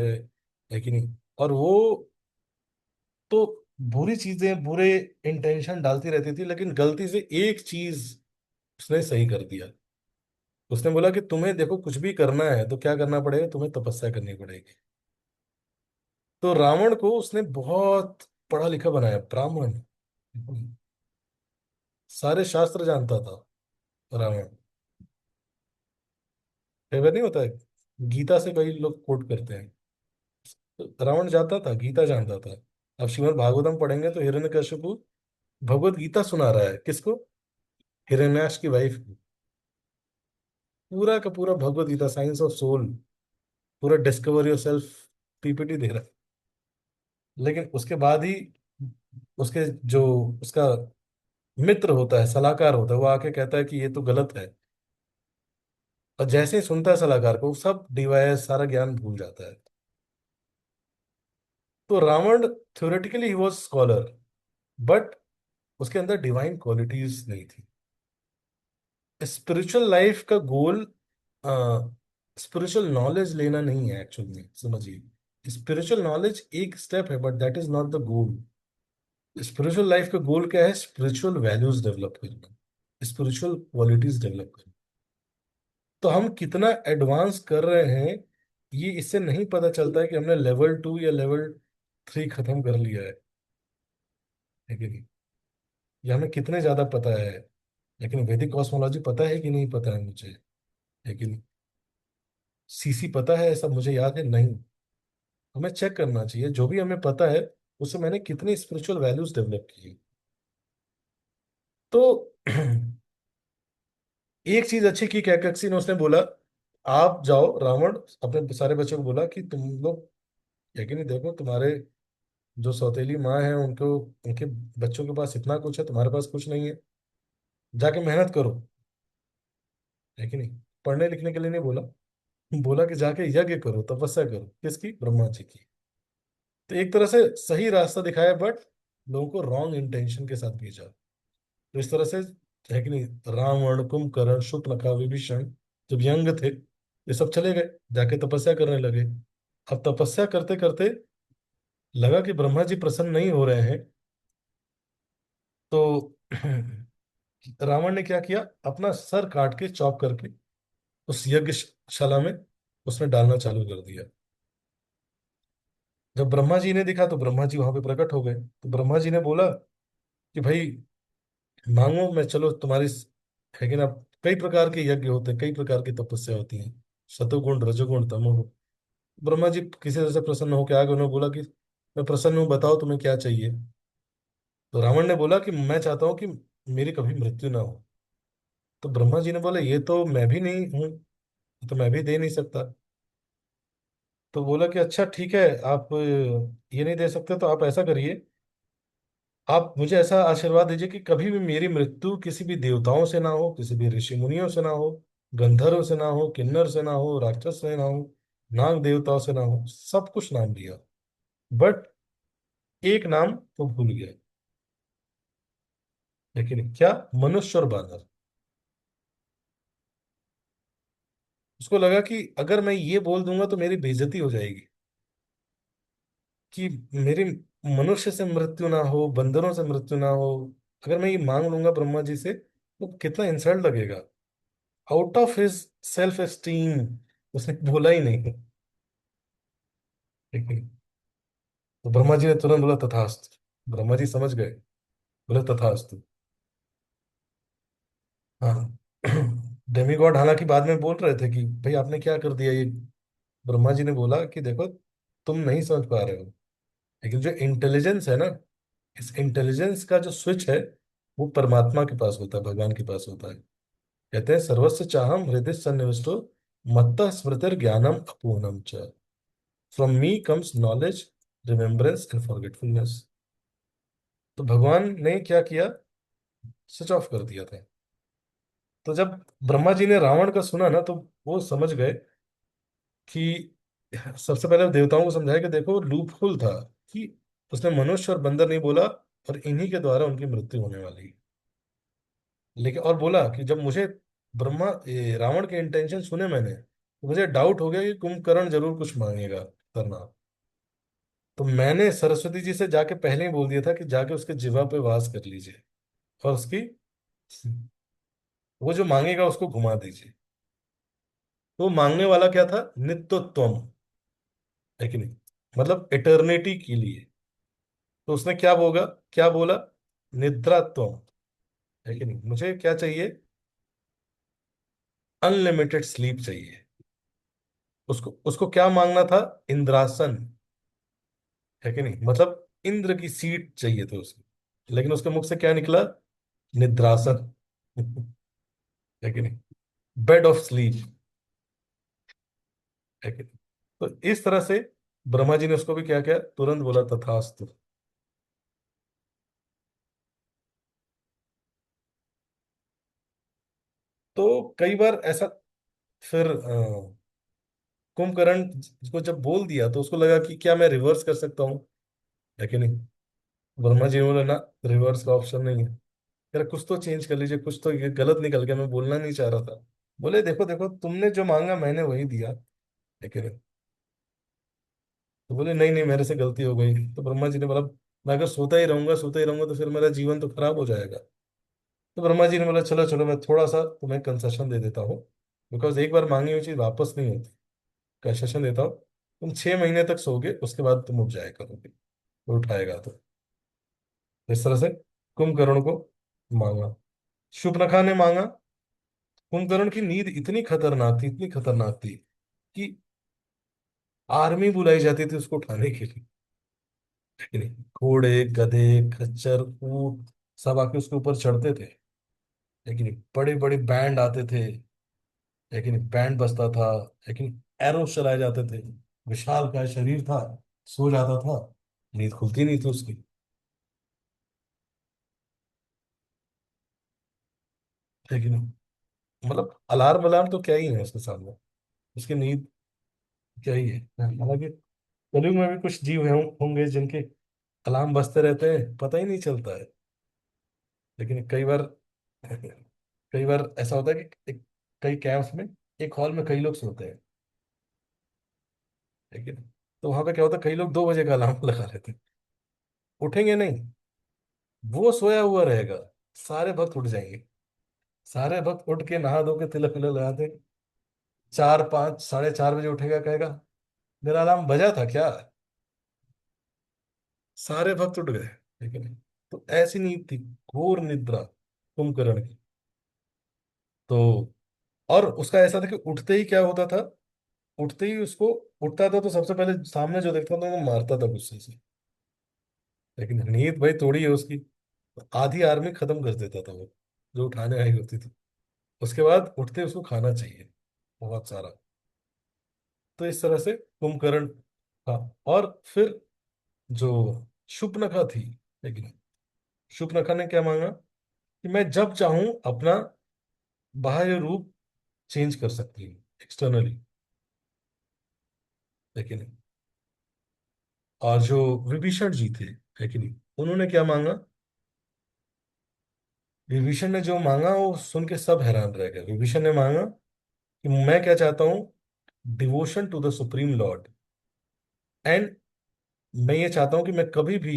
है कि नहीं। और वो तो बुरी चीजें, बुरे इंटेंशन डालती रहती थी, लेकिन गलती से एक चीज उसने सही कर दिया। उसने बोला कि तुम्हें देखो कुछ भी करना है तो क्या करना पड़ेगा, तुम्हें तपस्या करनी पड़ेगी। तो रावण को उसने बहुत पढ़ा लिखा बनाया, ब्राह्मण, सारे शास्त्र जानता था रावण। फेवर नहीं होता है, गीता से कई लोग कोट करते हैं। तो रावण जानता था, गीता जानता था। अब श्रीमद् भागवतम पढ़ेंगे तो हिरण्यकशिपु भगवत गीता सुना रहा है किसको, हिरण्याक्ष की वाइफ को, पूरा का पूरा Bhagavad Gita, science of soul, पूरा डिस्कवर योर सेल्फ पीपीटी दे रहा है। लेकिन उसके बाद ही उसके जो उसका मित्र होता है, सलाहकार होता है, वो आके कहता है कि ये तो गलत है। और जैसे ही सुनता है सलाहकार को, वो सब डिवाइस सारा ज्ञान भूल जाता है। तो Ravan theoretically he was scholar, but उसके अंदर डिवाइन क्वालिटीज नहीं थी। स्पिरिचुअल लाइफ का गोल स्पिरिचुअल नॉलेज लेना नहीं है एक्चुअल में, समझिए, स्पिरिचुअल नॉलेज एक स्टेप है, but that is not the goal. Spiritual life का गोल क्या है, स्पिरिचुअल वैल्यूज डेवलप करना, स्पिरिचुअल क्वालिटीज डेवलप करना। तो हम कितना एडवांस कर रहे हैं, ये इससे नहीं पता चलता है कि हमने लेवल 2 या लेवल 3 खत्म कर लिया है कि नहीं, या हमें कितने ज्यादा पता है। लेकिन वैदिक कॉस्मोलॉजी पता है कि नहीं पता है मुझे, है कि नहीं, सीसी पता है ऐसा मुझे याद है नहीं। हमें चेक करना चाहिए जो भी हमें पता है, उससे मैंने कितनी स्पिरिचुअल वैल्यूज डेवलप की है। तो एक चीज अच्छी की कैकसी ने, उसने बोला आप जाओ रावण, अपने सारे बच्चों को बोला कि तुम लोग, यकीन नहीं, देखो तुम्हारे जो सौतेली माँ है उनको, उनके बच्चों के पास इतना कुछ है, तुम्हारे पास कुछ नहीं है, जाके मेहनत करो, है कि नहीं। पढ़ने लिखने के लिए नहीं बोला, बोला कि जाके यज्ञ करो, तपस्या करो, किसकी, ब्रह्मा जी की। तो एक तरह से सही रास्ता दिखाया, बट लोगों को रॉन्ग इंटेंशन के साथ भेजा। तो इस तरह से, है कि नहीं, रावण, कुंभकर्ण, शूर्पणखा, विभीषण जब यंग थे, ये सब चले गए, जाके तपस्या करने लगे। अब तपस्या करते करते लगा कि ब्रह्मा जी प्रसन्न नहीं हो रहे हैं। तो रावण ने क्या किया, अपना सर काट के, चॉप करके उस यज्ञशाला में उसने डालना चालू कर दिया। जब ब्रह्मा जी ने देखा तो ब्रह्मा जी वहां पे प्रकट हो गए। तो ब्रह्मा जी ने बोला कि भाई मांगो, मैं चलो तुम्हारी है कि ना, कई प्रकार के यज्ञ होते हैं, कई प्रकार की तपस्या होती हैं, सतोगुण, रजोगुण, तमोगुण। ब्रह्मा जी किसी तरह से प्रसन्न होकर आगे उन्होंने बोला कि मैं प्रसन्न हूँ, बताओ तुम्हें क्या चाहिए। तो रावण ने बोला कि मैं चाहता हूँ कि मेरी कभी मृत्यु ना हो। तो ब्रह्मा जी ने बोला ये तो मैं भी नहीं हूँ, तो मैं भी दे नहीं सकता। तो बोला कि अच्छा ठीक है, आप ये नहीं दे सकते तो आप ऐसा करिए, आप मुझे ऐसा आशीर्वाद दीजिए कि कभी भी मेरी मृत्यु किसी भी देवताओं से ना हो, किसी भी ऋषि मुनियों से ना हो, गंधर्व से ना हो, किन्नर से ना हो, राक्षस से ना हो, नाग देवताओं से ना हो। सब कुछ नाम लिया, बट एक नाम वो भूल गया। लेकिन क्या, मनुष्य और बानर। उसको लगा कि अगर मैं ये बोल दूंगा तो मेरी बेइज्जती हो जाएगी, कि मेरी मनुष्य से मृत्यु ना हो, बंदरों से मृत्यु ना हो। अगर मैं ये मांग लूंगा ब्रह्मा जी से तो कितना इंसल्ट लगेगा। Out of his self esteem उसने बोला ही नहीं। लेकिन तो ब्रह्मा जी ने तुरंत बोला तथास्तु। ब्रह्मा जी समझ गए, बोले तथास्तु। हाँ। डेमीगॉड हालांकि बाद में बोल रहे थे कि भाई आपने क्या कर दिया ये, ब्रह्मा जी ने बोला कि देखो, तुम नहीं समझ पा रहे हो, लेकिन जो इंटेलिजेंस है ना, इस इंटेलिजेंस का जो स्विच है, वो परमात्मा के पास होता है, भगवान के पास होता है। कहते हैं, सर्वस्य चाहम हृदय सन्निविष्टो मत्तः स्मृतिर ज्ञानम अपूर्णम च, from me comes knowledge, remembrance and forgetfulness. तो भगवान ने क्या किया, स्विच ऑफ कर दिया था। तो जब ब्रह्मा जी ने रावण का सुना ना, तो वो समझ गए कि सबसे पहले देवताओं को समझाया कि देखो, लूप होल था कि उसने मनुष्य और बंदर नहीं बोला, और इन्हीं के द्वारा उनकी मृत्यु होने वाली है। लेकिन और बोला कि जब मुझे रावण के इंटेंशन सुने मैंने, तो मुझे डाउट हो गया कि कुंभकर्ण जरूर कुछ मांगेगा करना। तो मैंने सरस्वती जी से जाके पहले ही बोल दिया था कि जाके उसके जिह्वा पे वास कर लीजिए, और उसकी वो जो मांगेगा उसको घुमा दीजिए। तो मांगने वाला क्या था, नित्यत्वम, है कि नहीं, मतलब इटर्निटी के लिए। तो उसने क्या बोला, निद्रात्वम, है कि नहीं, मुझे क्या चाहिए, अनलिमिटेड स्लीप चाहिए। उसको उसको क्या मांगना था, इंद्रासन, है कि नहीं, मतलब इंद्र की सीट चाहिए थी उसको। लेकिन उसके मुख से क्या निकला, निद्रासन। है कि नहीं, बेड ऑफ स्लीप, है कि नहीं। तो इस तरह से ब्रह्मा जी ने उसको भी क्या किया, तुरंत बोला तथास्तु। तो कई बार ऐसा, फिर कुंभकर्ण को जब बोल दिया तो उसको लगा कि क्या मैं रिवर्स कर सकता हूँ, है कि नहीं। वर्मा जी ने बोला ना, रिवर्स का ऑप्शन नहीं है। यार कुछ तो चेंज कर लीजिए, कुछ तो, ये गलत निकल गया, मैं बोलना नहीं चाह रहा था। बोले देखो देखो, तुमने जो मांगा मैंने वही दिया, है कि नहीं। तो बोले नहीं नहीं, मेरे से गलती हो गई। तो ब्रह्मा जी ने बोला, मैं अगर सोता ही रहूंगा तो फिर मेरा जीवन तो खराब हो जाएगा। तो ब्रह्मा जी ने बोला, चलो चलो, मैं थोड़ा सा तुम्हें कंसेशन दे देता हूँ, बिकॉज एक बार मांगी हुई चीज वापस नहीं होती। कंसेशन देता हूँ, तुम 6 महीने तक सोओगे, उसके बाद तुम उठ जाया करोगे, तो उठाएगा तो। इस तरह से कुंभकर्ण को मांगा, शूर्पणखा ने मांगा। कुंभकर्ण की नींद इतनी खतरनाक थी, इतनी खतरनाक थी कि आर्मी बुलाई जाती थी उसको उठाने के लिए, है नहीं? घोड़े, गधे, खच्चर, ऊंट, सब आके उसके ऊपर चढ़ते थे, लेकिन बड़े बड़े बैंड आते थे, लेकिन बैंड बजता था, लेकिन एरो चलाए जाते थे। विशाल का शरीर था, सो जाता था, नींद खुलती नहीं थी उसकी, लेकिन मतलब अलार्म अलार्म तो क्या ही है उसके सामने, उसकी नींद क्या ही है। हालांकि कलयुग में भी कुछ जीव होंगे जिनके अलार्म बजते रहते हैं, पता ही नहीं चलता है। लेकिन कई बार ऐसा होता है कि कई कैंप्स में, एक हॉल में कई लोग सोते हैं, लेकिन तो वहां पे क्या होता है, कई लोग 2 बजे का अलार्म लगा लेते हैं, उठेंगे नहीं, वो सोया हुआ रहेगा, सारे भक्त उठ जाएंगे। सारे भक्त उठ के नहा धो के तिलक विलक लगाते, 4, 5, 4:30 बजे उठेगा, कहेगा मेरा अलार्म बजा था क्या। सारे भक्त उठ गए, ठीक है नहीं। तो ऐसी नींद थी, घोर निद्रा कुंभकर्ण की। तो और उसका ऐसा था कि उठते ही क्या होता था, उठते ही उसको, उठता था तो सबसे पहले सामने जो देखता था वो मारता था गुस्से से। लेकिन नींद भाई तोड़ी है उसकी, आधी आर्मी खत्म कर देता था वो, जो उठाने आई होती थी। उसके बाद उठते उसको खाना चाहिए बहुत सारा। तो इस तरह से कुंभकर्ण। हाँ, और फिर जो शूर्पणखा थी, लेकिन शूर्पणखा ने क्या मांगा कि मैं जब चाहूं अपना बाह्य रूप चेंज कर सकती हूँ, एक्सटर्नली, लेकिन और जो विभीषण जी थे, है कि नहीं, उन्होंने क्या मांगा, विभीषण ने जो मांगा वो सुन के सब हैरान रह गए। विभीषण ने मांगा कि मैं क्या चाहता हूँ, devotion to the supreme Lord, and मैं ये चाहता हूं कि मैं कभी भी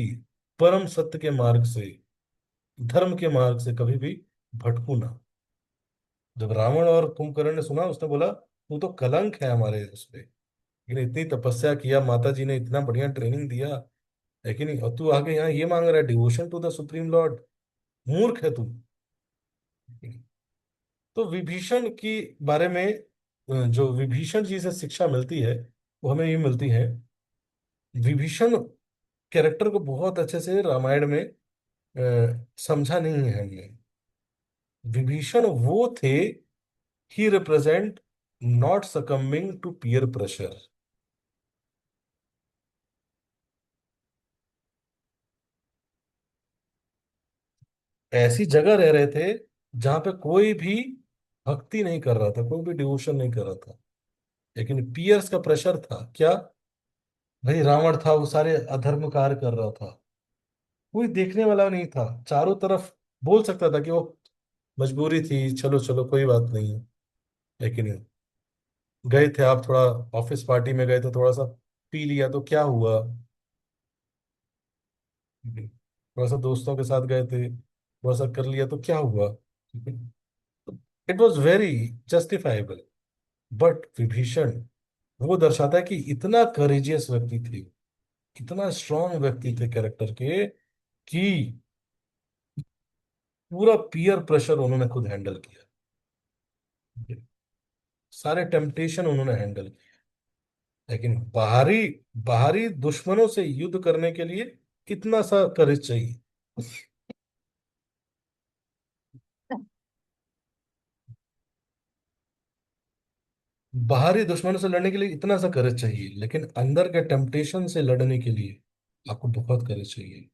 परम सत्य के मार्ग से, धर्म के मार्ग से कभी भी भटकू ना। जब रावण और कुंभकर्ण ने सुना, उसने बोला तू तो कलंक है हमारे उस पे, लेकिन इतनी तपस्या किया, माता जी ने इतना बढ़िया ट्रेनिंग दिया, है कि नहीं, और तू आगे यहाँ ये मांग रहा है, devotion to the supreme Lord, मूर्ख है तू। तो विभीषण की बारे में जो विभीषण जी से शिक्षा मिलती है, वो हमें ये मिलती हैं। विभीषण कैरेक्टर को बहुत अच्छे से रामायण में समझा नहीं है हमने। विभीषण वो थे, he represent not succumbing to peer pressure. ऐसी जगह रह रहे थे जहां पे कोई भी भक्ति नहीं कर रहा था, कोई भी डिवोशन नहीं कर रहा था, लेकिन पियर्स का प्रेशर था क्या। भाई रावण था, वो सारे अधर्म कार्य कर रहा था, कोई देखने वाला नहीं था चारों तरफ। बोल सकता था कि वो मजबूरी थी, चलो चलो कोई बात नहीं है, लेकिन गए थे आप थोड़ा, ऑफिस पार्टी में गए थे, थोड़ा सा पी लिया तो क्या हुआ, थोड़ा सा दोस्तों के साथ गए थे, थोड़ा सा कर लिया तो क्या हुआ। It was very justifiable. But Vibhishan वो दर्शाता है कि इतना करेजियस व्यक्ति थे, इतना स्ट्रांग व्यक्ति थे कैरेक्टर के, कि पूरा पीयर प्रेशर उन्होंने खुद हैंडल किया, सारे टेम्पटेशन उन्होंने हैंडल किया। लेकिन बाहरी बाहरी दुश्मनों से युद्ध करने के लिए कितना सा करेज चाहिए। बाहरी दुश्मनों से लड़ने के लिए इतना सा करेज चाहिए, लेकिन अंदर के टेम्पटेशन से लड़ने के लिए आपको बहुत करेज चाहिए।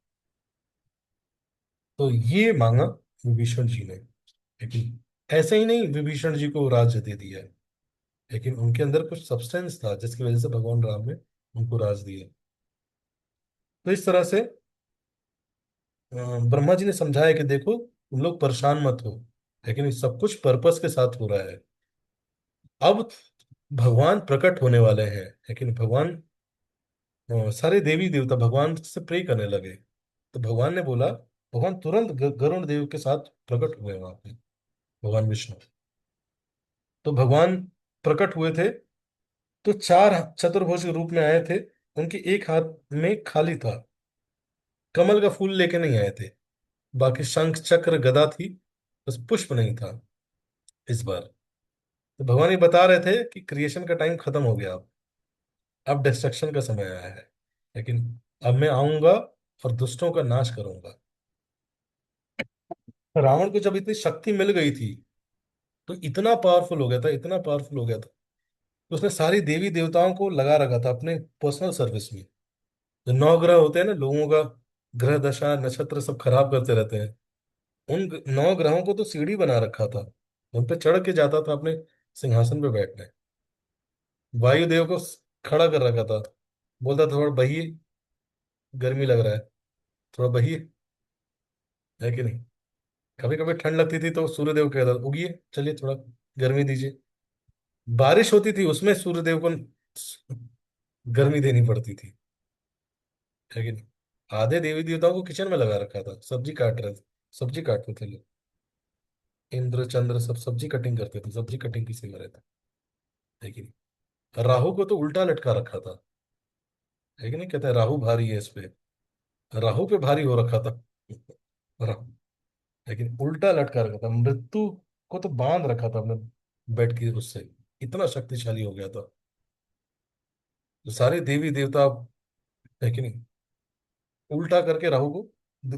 तो ये मांगा विभीषण जी ने। लेकिन ऐसे ही नहीं विभीषण जी को राज्य दे दिया, लेकिन उनके अंदर कुछ सब्सटेंस था जिसकी वजह से भगवान राम ने उनको राज दिया। तो इस तरह से ब्रह्मा जी ने समझाया कि देखो तुम लोग परेशान मत हो, लेकिन ये सब कुछ पर्पस के साथ हो रहा है। अब भगवान प्रकट होने वाले हैं, लेकिन भगवान सारे देवी देवता भगवान से प्रे करने लगे। तो भगवान ने बोला, भगवान तुरंत गरुण देव के साथ प्रकट हुए वहां पे, भगवान विष्णु। तो भगवान प्रकट हुए थे, तो चार चतुर्भुज के रूप में आए थे। उनके एक हाथ में खाली था, कमल का फूल लेके नहीं आए थे, बाकी शंख चक्र गदा थी, बस पुष्प नहीं था इस बार। तो भगवान ये बता रहे थे कि क्रिएशन का टाइम खत्म हो गया, अब डिस्ट्रक्शन का समय आया है, लेकिन अब मैं आऊंगा और दुष्टों का नाश करूंगा। रावण को जब इतनी शक्ति मिल गई थी, तो इतना पावरफुल हो गया था, इतना पावरफुल हो गया था, तो उसने सारी देवी देवताओं को लगा रखा था अपने पर्सनल सर्विस में। जो नौ ग्रह होते हैं ना लोगों का, ग्रह दशा नक्षत्र सब खराब करते रहते हैं, उन नौ ग्रहों को तो सीढ़ी बना रखा था, उन पे चढ़ के जाता था अपने सिंहासन पे बैठने। वायुदेव को खड़ा कर रखा था, बोलता था थोड़ा बहिए, गर्मी लग रहा है, थोड़ा बहिए, है कि नहीं। कभी कभी ठंड लगती थी तो सूर्यदेव कहता था उगिए, चलिए थोड़ा गर्मी दीजिए। बारिश होती थी उसमें सूर्यदेव को गर्मी देनी पड़ती थी, है कि नहीं। आधे देवी देवताओं को किचन में लगा रखा था, सब्जी काट रहे थे, सब्जी काटते थे लोग, इंद्र चंद्र सब सब्जी कटिंग करते थे, सब्जी कटिंग की सेवा रहता, है कि नहीं। राहु को तो उल्टा लटका रखा था, है कि नहीं, कहते हैं राहु भारी है इस पे, राहु पे भारी हो रखा था राहु, लेकिन उल्टा लटका रखा था, मृत्यु को तो बांध रखा था अपने बेड की उससे, इतना शक्तिशाली हो गया था। तो सारे देवी देवता, है कि नहीं, उल्टा करके राहु को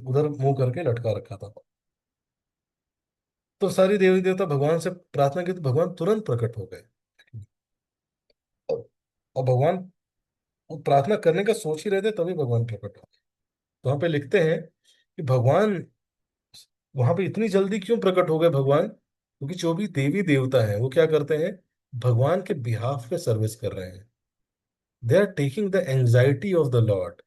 उधर मुंह करके लटका रखा था। तो सारी देवी देवता भगवान से प्रार्थना की तो भगवान तुरंत प्रकट हो गए। और और भगवान वो प्रार्थना करने का सोच ही रहे थे तभी भगवान प्रकट हो गए। तो वहां पे लिखते हैं कि भगवान वहां पे इतनी जल्दी क्यों प्रकट हो गए भगवान, क्योंकि जो भी देवी देवता हैं वो क्या करते हैं, भगवान के बिहाफ पे सर्विस कर रहे हैं। They are taking the anxiety of the Lord.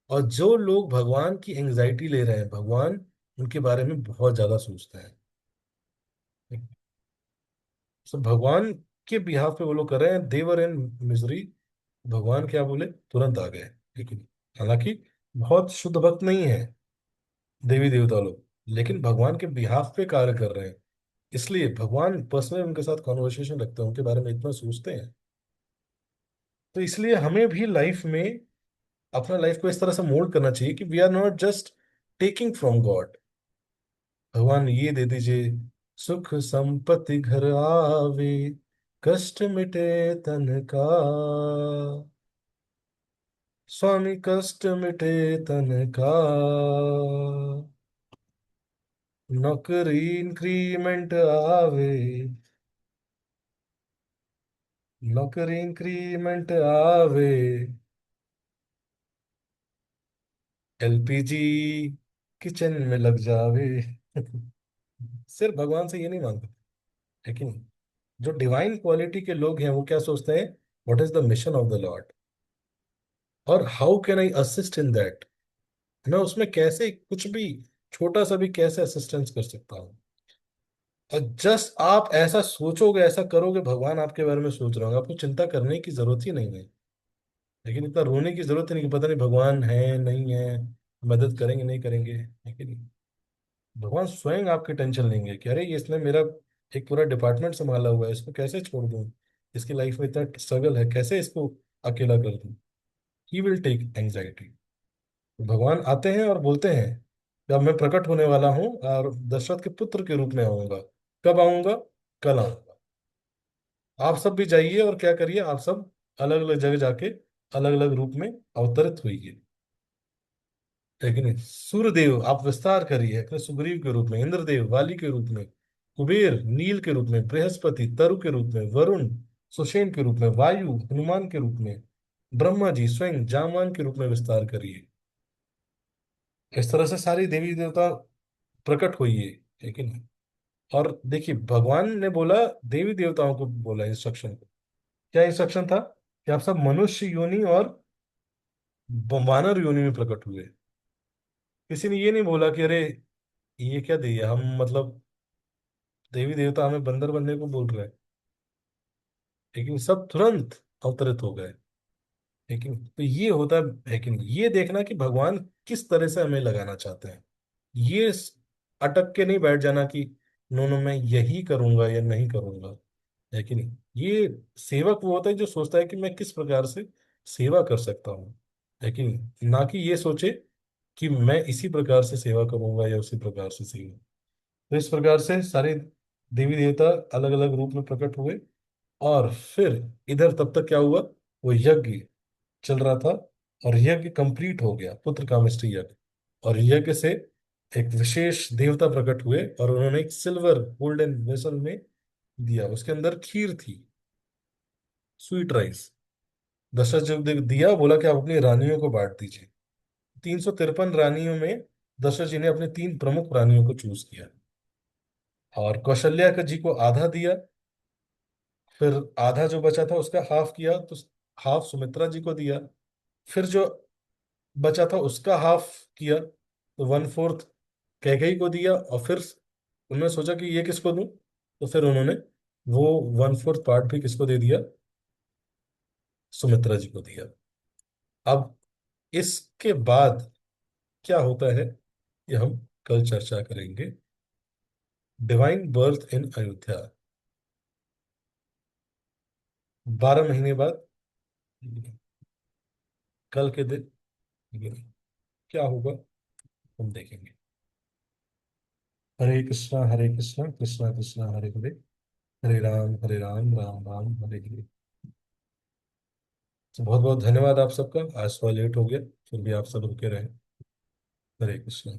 और जो लोग भगवान की एंजाइटी ले रहे हैं, भगवान उनके बारे में बहुत ज्यादा सोचते हैं। सो भगवान के बिहाफ पे वो लोग कर रहे हैं, देवर इन मिजरी, भगवान क्या बोले तुरंत आ गए। लेकिन हालांकि बहुत शुद्ध भक्त नहीं है देवी देवता लोग, लेकिन भगवान के बिहाफ पे कार्य कर रहे हैं, इसलिए भगवान पर्सनली उनके साथ कॉन्वर्सेशन रखते हैं, उनके बारे में इतना सोचते हैं। तो इसलिए हमें भी लाइफ में अपना लाइफ को इस तरह से मोल्ड करना चाहिए कि we are not just taking from God, भगवान ये दे दीजिए, सुख संपत्ति घर आवे, कष्ट मिटे तन का, स्वामी कष्ट मिटे तन का, नौकरी इंक्रीमेंट आवे, नौकरी इंक्रीमेंट आवे, एलपीजी किचन में लग जावे। सिर्फ भगवान से ये नहीं मांगते, है कि नहीं? जो डिवाइन क्वालिटी के लोग हैं वो क्या सोचते हैं, what is the mission of the Lord, और how can I assist in that, मैं उसमें कैसे कुछ भी छोटा सा भी कैसे असिस्टेंस कर सकता हूँ। और जस्ट आप ऐसा सोचोगे, ऐसा करोगे, भगवान आपके बारे में सोच रहा होगा, आपको चिंता करने की जरूरत ही नहीं है। लेकिन इतना रोने की जरूरत ही नहीं कि पता नहीं भगवान है नहीं है, मदद करेंगे नहीं करेंगे, है कि नहीं? भगवान स्वयं आपकी टेंशन लेंगे कि अरे ये इसने मेरा एक पूरा डिपार्टमेंट संभाला हुआ है, इसको कैसे छोड़ दूं, इसकी लाइफ में इतना स्ट्रगल है, कैसे इसको अकेला कर दूं। He will take anxiety. भगवान आते हैं और बोलते हैं कि अब मैं प्रकट होने वाला हूँ और दशरथ के पुत्र के रूप में आऊंगा। कब आऊंगा? कल आऊंगा। आप सब भी जाइए और क्या करिए, आप सब अलग अलग जगह जाके अलग अलग रूप में अवतरित हुई। लेकिन सूर्यदेव आप विस्तार करिए अपने सुग्रीव के रूप में, इंद्रदेव वाली के रूप में, कुबेर नील के रूप में, बृहस्पति तरु के रूप में, वरुण सुषेण के रूप में, वायु हनुमान के रूप में, ब्रह्मा जी स्वयं जामवान के रूप में विस्तार करिए। इस तरह से सारी देवी देवता प्रकट हुई है, लेकिन और देखिए भगवान ने बोला, देवी देवताओं को बोला इंस्ट्रक्शन, क्या इंस्ट्रक्शन था कि आप सब मनुष्य योनि और वानर योनि में प्रकट हुए। किसी ने ये नहीं बोला कि अरे ये क्या दिया हम, मतलब देवी देवता हमें बंदर बनने को बोल रहे हैं। लेकिन सब तुरंत अवतरित हो गए। लेकिन तो ये होता है कि नहीं, ये देखना कि भगवान किस तरह से हमें लगाना चाहते हैं। ये अटक के नहीं बैठ जाना कि नो नो मैं यही करूंगा या नहीं करूंगा, है कि नहीं? ये सेवक वो होता है जो सोचता है कि मैं किस प्रकार से सेवा कर सकता हूँ, है कि नहीं? ना कि ये सोचे कि मैं इसी प्रकार से सेवा करूंगा या उसी प्रकार से सेवा। तो इस प्रकार से सारे देवी देवता अलग अलग रूप में प्रकट हुए। और फिर इधर तब तक क्या हुआ, वो यज्ञ चल रहा था, और यज्ञ कंप्लीट हो गया, पुत्र कामेष्टि यज्ञ। और यज्ञ से एक विशेष देवता प्रकट हुए और उन्होंने एक सिल्वर गोल्डन वेसल में दिया, उसके अंदर खीर थी, स्वीट राइस। दशरथ जब दिया, बोला कि आप अपनी रानियों को बांट दीजिए। 353 रानियों में दशरथ जी ने अपने 3 प्रमुख रानियों को चूज किया, और कौशल्या का जी को आधा दिया। फिर आधा जो बचा था उसका हाफ किया, तो हाफ सुमित्रा जी को दिया। फिर जो बचा था उसका हाफ किया, तो 1/4 कैकेयी को दिया। और फिर उन्होंने सोचा कि ये किसको दूं, तो फिर उन्होंने वो 1/4 पार्ट भी किसको दे दिया, सुमित्रा जी को दिया। अब इसके बाद क्या होता है ये हम कल चर्चा करेंगे। डिवाइन बर्थ इन अयोध्या, 12 महीने बाद कल के दिन क्या होगा हम देखेंगे। हरे कृष्णा कृष्णा कृष्णा हरे हरे, हरे राम राम राम हरे हरे। तो बहुत बहुत धन्यवाद आप सबका, आज थोड़ा लेट हो गया, फिर भी आप सब रुके रहे। हरे कृष्णा।